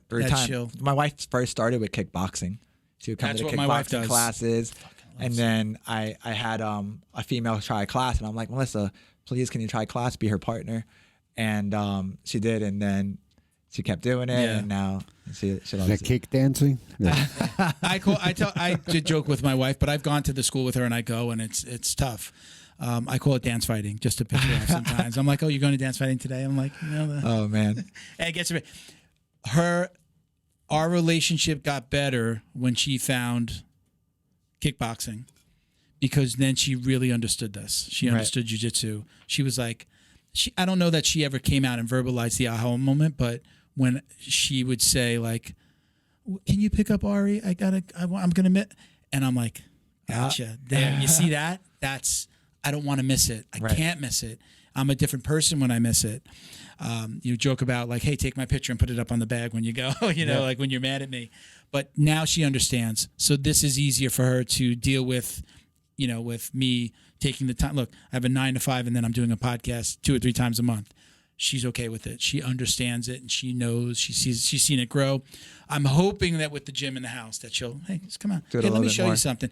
My wife first started with kickboxing. She would come to the kickboxing classes, and then I had a female try a class, and I'm like, Melissa, please, can you try a class? Be her partner, and she did, and then she kept doing it, and now she loves it. Kick dancing? Yeah. I did joke with my wife, but I've gone to the school with her, and I go, and it's tough. I call it dance fighting, just to piss her off sometimes. I'm like, oh, you're going to dance fighting today? I'm like, oh man. And it gets our relationship got better when she found kickboxing, because then she really understood this. She understood jiu-jitsu. She was like, I don't know that she ever came out and verbalized the aha moment, but when she would say like, can you pick up Ari? I'm going to and I'm like, gotcha. There, you see that? I don't want to miss it. I can't miss it. I'm a different person when I miss it. You joke about like, hey, take my picture and put it up on the bag when you go, like when you're mad at me. But now she understands. So this is easier for her to deal with, with me taking the time. Look, I have a 9 to 5 and then I'm doing a podcast 2 or 3 times a month. She's okay with it. She understands it and she knows, she's seen it grow. I'm hoping that with the gym in the house that she'll, hey, just come on. Hey, let me show you something.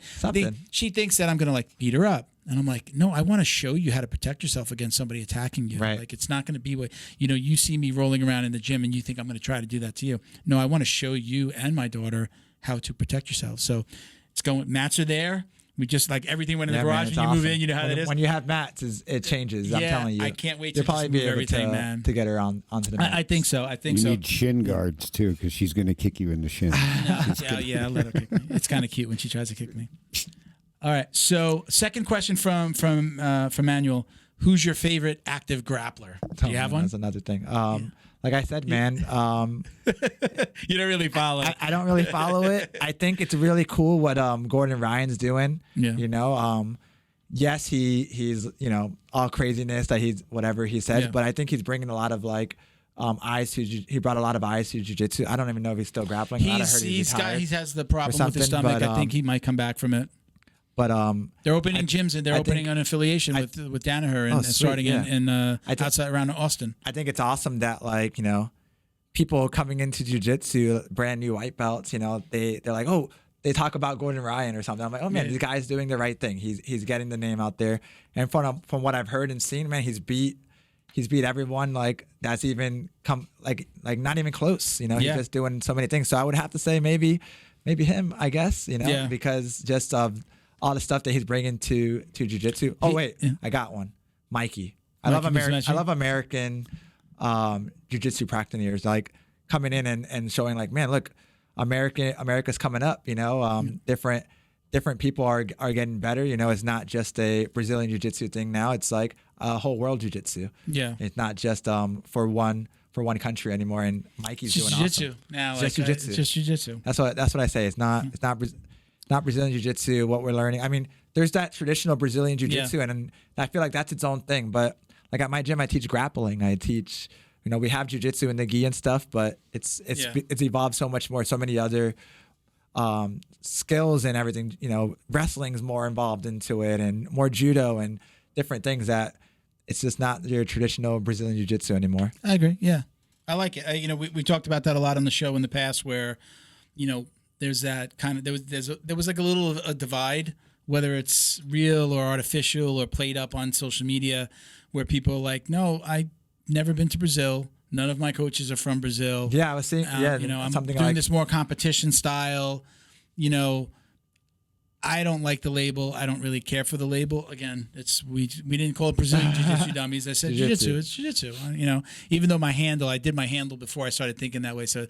She thinks that I'm going to like beat her up. And I'm like, no, I want to show you how to protect yourself against somebody attacking you. Right. Like, it's not going to be what, you see me rolling around in the gym and you think I'm going to try to do that to you. No, I want to show you and my daughter how to protect yourself. So it's going, mats are there. We just like everything went in the garage when you move in. You know how that is. When you have mats, it changes. I'm telling you. I can't wait to probably be able to get her onto the mat. I think so. You need shin guards too, because she's going to kick you in the shin. I'll let her kick me. It's kind of cute when she tries to kick me. All right. So, second question from Manuel: who's your favorite active grappler? Do you have one? That's another thing. Like I said, man, you don't really follow it. I don't really follow it. I think it's really cool what Gordon Ryan's doing. Yeah. Yes, he's all craziness that he's whatever he says, but I think he's bringing a lot of like eyes to. He brought a lot of eyes to jiu-jitsu. I don't even know if he's still grappling. He has the problem with his stomach. I think he might come back from it. But they're opening gyms and they're opening an affiliation with Danaher and starting in outside around Austin. I think it's awesome that people coming into jiu-jitsu, brand new white belts, they're like, oh, they talk about Gordon Ryan or something. I'm like, oh man, this guy's doing the right thing. He's getting the name out there. And from what I've heard and seen, man, he's beat everyone like that's even come like not even close. He's just doing so many things. So I would have to say maybe him, I guess, because just of all the stuff that he's bringing to jiu-jitsu. Oh wait, I got one. Mikey. I love American jiu-jitsu practitioners like coming in and showing like, man, look, America's coming up. Different people are getting better. It's not just a Brazilian jiu-jitsu thing now. It's like a whole world jiu-jitsu. Yeah, it's not just for one country anymore. And Mikey's doing jiu-jitsu awesome. now. It's just jiu-jitsu. It's just jiu-jitsu. That's what I say. It's not Brazilian jiu-jitsu, what we're learning. I mean, there's that traditional Brazilian jiu-jitsu, and I feel like that's its own thing. But like at my gym, I teach grappling. I teach, we have jiu-jitsu and the gi and stuff, but it's evolved so much more, so many other skills and everything. Wrestling's more involved into it, and more judo and different things that it's just not your traditional Brazilian jiu-jitsu anymore. I agree. Yeah, I like it. We talked about that a lot on the show in the past, where there's that kind of there was like a little a divide, whether it's real or artificial or played up on social media, where people are like, no, I've never been to Brazil. None of my coaches are from Brazil. Yeah, I was seeing. I'm doing this more competition style. I don't like the label. I don't really care for the label. Again, we didn't call it Brazilian Jiu-Jitsu Dummies. I said Jiu-Jitsu. It's Jiu-Jitsu. Even though I did my handle before I started thinking that way. So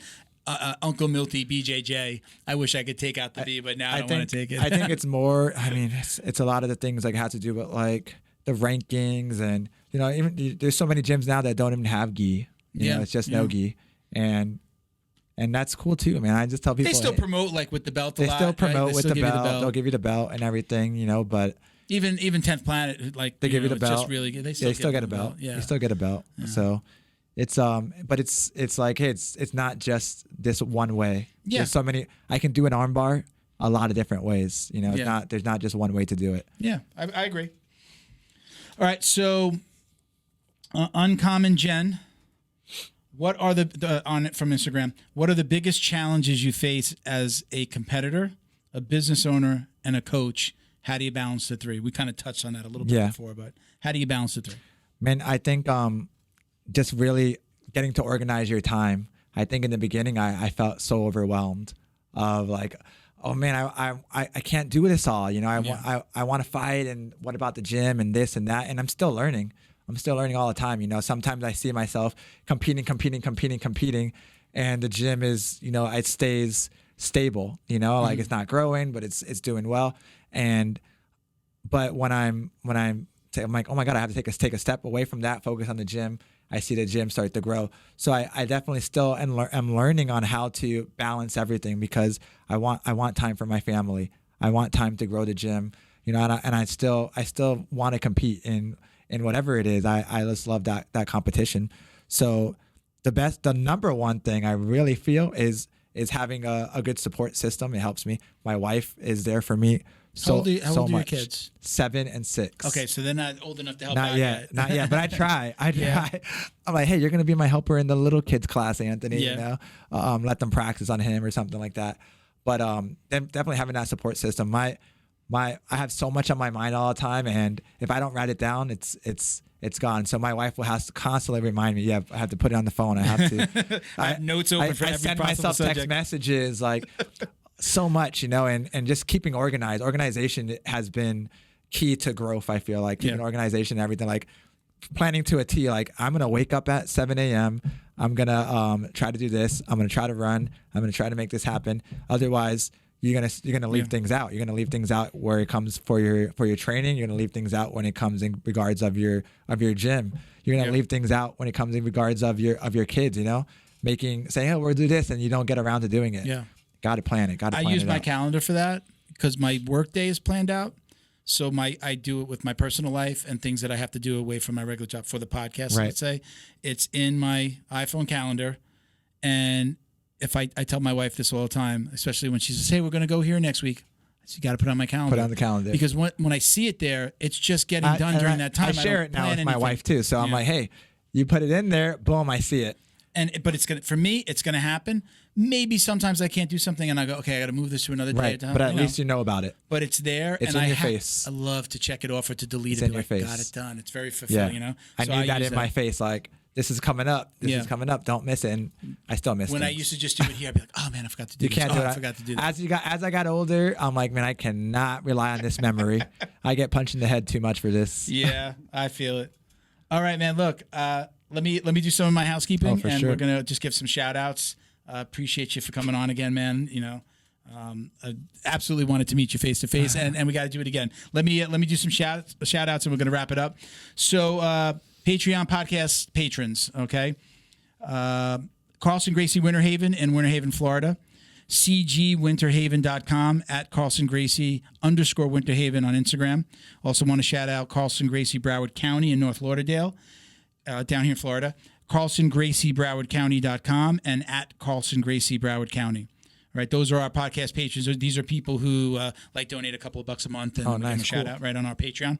Uncle Milty BJJ. I wish I could take out the B, but now I don't want to take it. I think it's more. It's a lot of the things like have to do with like the rankings, and even there's so many gyms now that don't even have gi. It's just no gi, and that's cool too. I just tell people they still promote like with the belt a lot. They still promote right? with the belt. They'll give you the belt and everything, but even 10th Planet, like they give you the belt. Just really good. They still get a belt. Yeah, they still get a belt. Yeah. So it's but it's like, hey, it's not just this one way. Yeah, there's so many. I can do an arm bar a lot of different ways. There's not just one way to do it. Yeah, I agree. All right, so Uncommon Jen. What are on it from Instagram? What are the biggest challenges you face as a competitor, a business owner, and a coach? How do you balance the three? We kind of touched on that a little bit before, but how do you balance the three? Man, I think just really getting to organize your time. I think in the beginning I felt so overwhelmed of like, oh man, I can't do this all. I want to fight, and what about the gym and this and that? And I'm still learning. I'm still learning all the time. Sometimes I see myself competing, and the gym is, it stays stable. Like it's not growing, but it's doing well. But when I'm like, oh my God, I have to take a step away from that, focus on the gym. I see the gym start to grow. So I definitely still am learning on how to balance everything, because I want time for my family. I want time to grow the gym. And I still want to compete in whatever it is. I just love that competition. So the number one thing I really feel is having a good support system. It helps me. My wife is there for me so much. How old are your kids? 7 and 6. Okay, so they're not old enough to help out yet. Not yet, but I try. I'm like, hey, you're going to be my helper in the little kids class, Anthony. Let them practice on him or something like that. But definitely having that support system. I have so much on my mind all the time, and if I don't write it down, it's gone. So my wife will have to constantly remind me. Yeah, I have to put it on the phone. I have to. I have notes open for every I send possible myself subject. Text messages like so much, and just keeping organized. Organization has been key to growth. I feel like keeping organization and everything, like planning to a T. Like I'm gonna wake up at 7 a.m. I'm gonna try to do this. I'm gonna try to run. I'm gonna try to make this happen. Otherwise, you're gonna leave things out. You're gonna leave things out where it comes for your training. You're gonna leave things out when it comes in regards of your gym. You're gonna leave things out when it comes in regards of your kids. Saying, oh, we'll do this, and you don't get around to doing it. Yeah, got to plan it. I use my calendar for that, because my work day is planned out. So I do it with my personal life and things that I have to do away from my regular job for the podcast. Right. Let's say it's in my iPhone calendar, and if I tell my wife this all the time, especially when she says, hey, we're going to go here next week. So you got to put it on my calendar. Put it on the calendar. Because when I see it there, it's just getting done during that time. I share it now with my wife too. So I'm like, hey, you put it in there, boom, I see it. But for me, it's going to happen. Maybe sometimes I can't do something and I go, okay, I got to move this to another day. Right. But at least you know about it. But it's there. It's in your face. I love to check it off or to delete it's it. in your face. Got it done. It's very fulfilling, I need that in my face. Like, this is coming up. This is coming up. Don't miss it. And I still miss it. When I used to just do it here, I'd be like, oh man, I forgot to do this. You can't do it. I forgot to do this. As I got older, I'm like, man, I cannot rely on this memory. I get punched in the head too much for this. Yeah, I feel it. All right, man. Look, let me do some of my housekeeping, and we're gonna just give some shout outs. Appreciate you for coming on again, man. I absolutely wanted to meet you face to face, and we got to do it again. Let me do some shout outs, and we're gonna wrap it up. So. Patreon podcast patrons, okay? Carlson Gracie Winter Haven in Winter Haven, Florida. cgwinterhaven.com, at Carlson Gracie _Winterhaven on Instagram. Also want to shout out Carlson Gracie Broward County in North Lauderdale, down here in Florida. CarlsonGracieBrowardCounty.com and at Carlson Gracie Broward County. All right, those are our podcast patrons. These are people who donate a couple of bucks a month and give them a shout out right on our Patreon.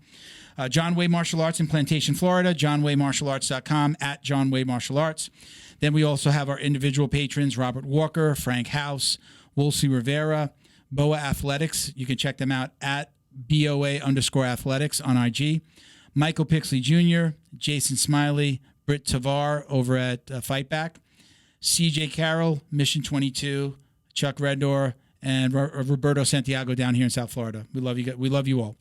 John Way Martial Arts in Plantation, Florida. JohnWayMartialArts.com, at John Way Martial Arts. Then we also have our individual patrons: Robert Walker, Frank House, Wolsey Rivera, Boa Athletics. You can check them out at BOA_athletics on IG. Michael Pixley Jr., Jason Smiley, Britt Tavar over at Fightback, CJ Carroll, Mission 22, Chuck Reddoor, and Roberto Santiago down here in South Florida. We love you. We love you all.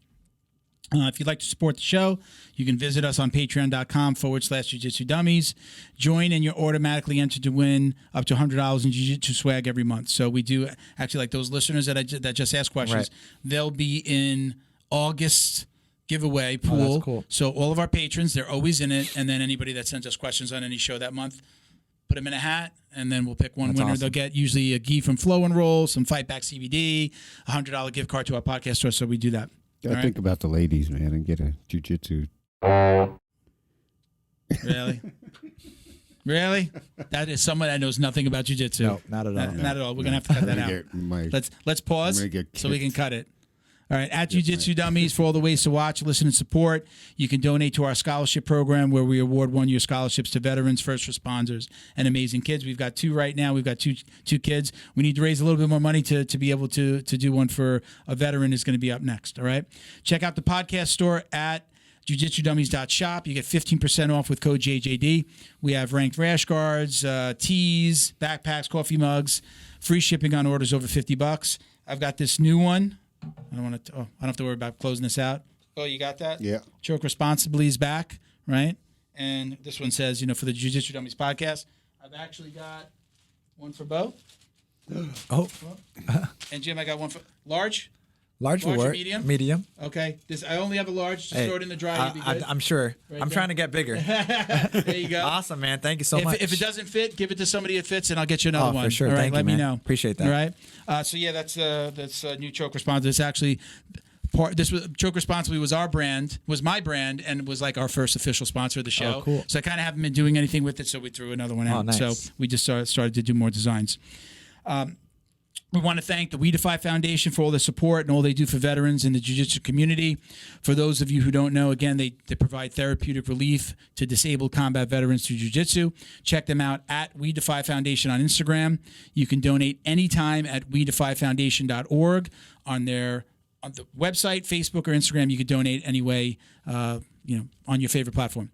If you'd like to support the show, you can visit us on patreon.com/Jiu-Jitsu Dummies. Join and you're automatically entered to win up to $100 in Jiu-Jitsu swag every month. So we do actually, like those listeners that just asked questions, Right. They'll be in August giveaway pool. Oh, that's cool. So all of our patrons, they're always in it. And then anybody that sends us questions on any show that month, put them in a hat, and then we'll pick one winner. Awesome. They'll get usually a gi from Flow and Roll, some Fightback CBD, a $100 gift card to our podcast store. So we do that. Gotta think about the ladies, man, and get a jiu-jitsu. Really? Really? That is someone that knows nothing about jiu-jitsu. No, not at all. Not at all. We're going to have to cut that out. Let's pause I'm gonna get so we can kicked. cut it. All right, at Jiu-Jitsu Dummies for all the ways to watch, listen, and support. You can donate to our scholarship program where we award one-year scholarships to veterans, first responders, and amazing kids. We've got two right now. We've got two kids. We need to raise a little bit more money to be able to do one for a veteran is going to be up next, all right? Check out the podcast store at jiujitsudummies.shop. You get 15% off with code JJD. We have ranked rash guards, tees, backpacks, coffee mugs, free shipping on orders over $50. I've got this new one. I don't have to worry about closing this out. Oh, you got that? Yeah. Choke Responsibly is back, right? And this one says, for the Jiu Jitsu Dummies podcast. I've actually got one for Bo. Oh, And Jim, I got one for large. large will Large or work. medium? Medium. Okay. I only have a large. Just throw it in the dryer. You'll be good. I'm sure. Right I'm there. trying to get bigger. There you go. Awesome, man. Thank you so much. If it doesn't fit, give it to somebody that fits, and I'll get you another one. For sure. All right, Thank let you, me man. know. Appreciate that. All right. So yeah, that's new Choke Responsibly. It's actually part. This was Choke Responsibly was my brand, and was like our first official sponsor of the show. Oh, cool. So I kind of haven't been doing anything with it, so we threw another one out. nice. So we just started to do more designs. We want to thank the We Defy Foundation for all the support and all they do for veterans in the jiu-jitsu community. For those of you who don't know, again, they provide therapeutic relief to disabled combat veterans through jiu-jitsu. Check them out at We Defy Foundation on Instagram. You can donate anytime at wedefyfoundation.org on the website, Facebook, or Instagram. You can donate anyway, on your favorite platform.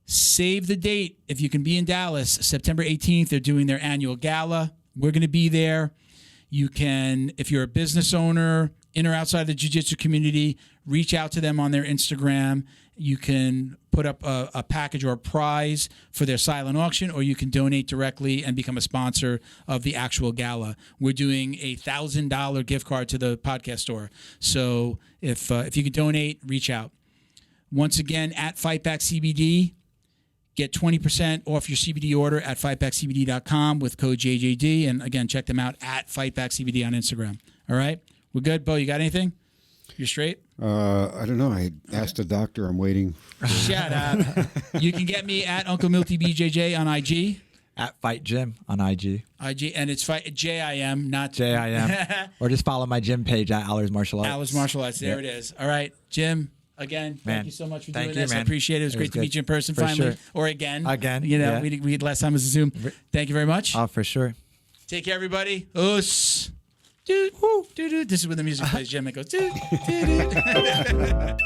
Save the date. If you can be in Dallas, September 18th, they're doing their annual gala. We're going to be there. You can, if you're a business owner in or outside the jiu-jitsu community, reach out to them on their Instagram. You can put up a package or a prize for their silent auction, or you can donate directly and become a sponsor of the actual gala. We're doing a $1,000 gift card to the podcast store. So if you can donate, reach out. Once again, at Fightback CBD, get 20% off your CBD order at fightbackcbd.com with code JJD. And again, check them out at FightbackCBD on Instagram. All right? We're good? Bo, you got anything? You're straight? I don't know. I asked the doctor. I'm waiting. Shut up. You can get me at Uncle Milty BJJ on IG. At Fight Gym on IG. And it's JIM, not JIM. Or just follow my gym page at Alers Martial Arts. Alers Martial Arts. There it is. All right, Jim. Again, thank Man, you so much for thank doing you, this. I man. appreciate it. It was great to good. meet you in person For finally. sure. Or again. Again, Yeah. yeah. We last time was a Zoom. Thank you very much. Oh, for sure. Take care, everybody. Us. Dude, dude, dude. This is when the music plays. Jim, it goes. Dude, dude, dude.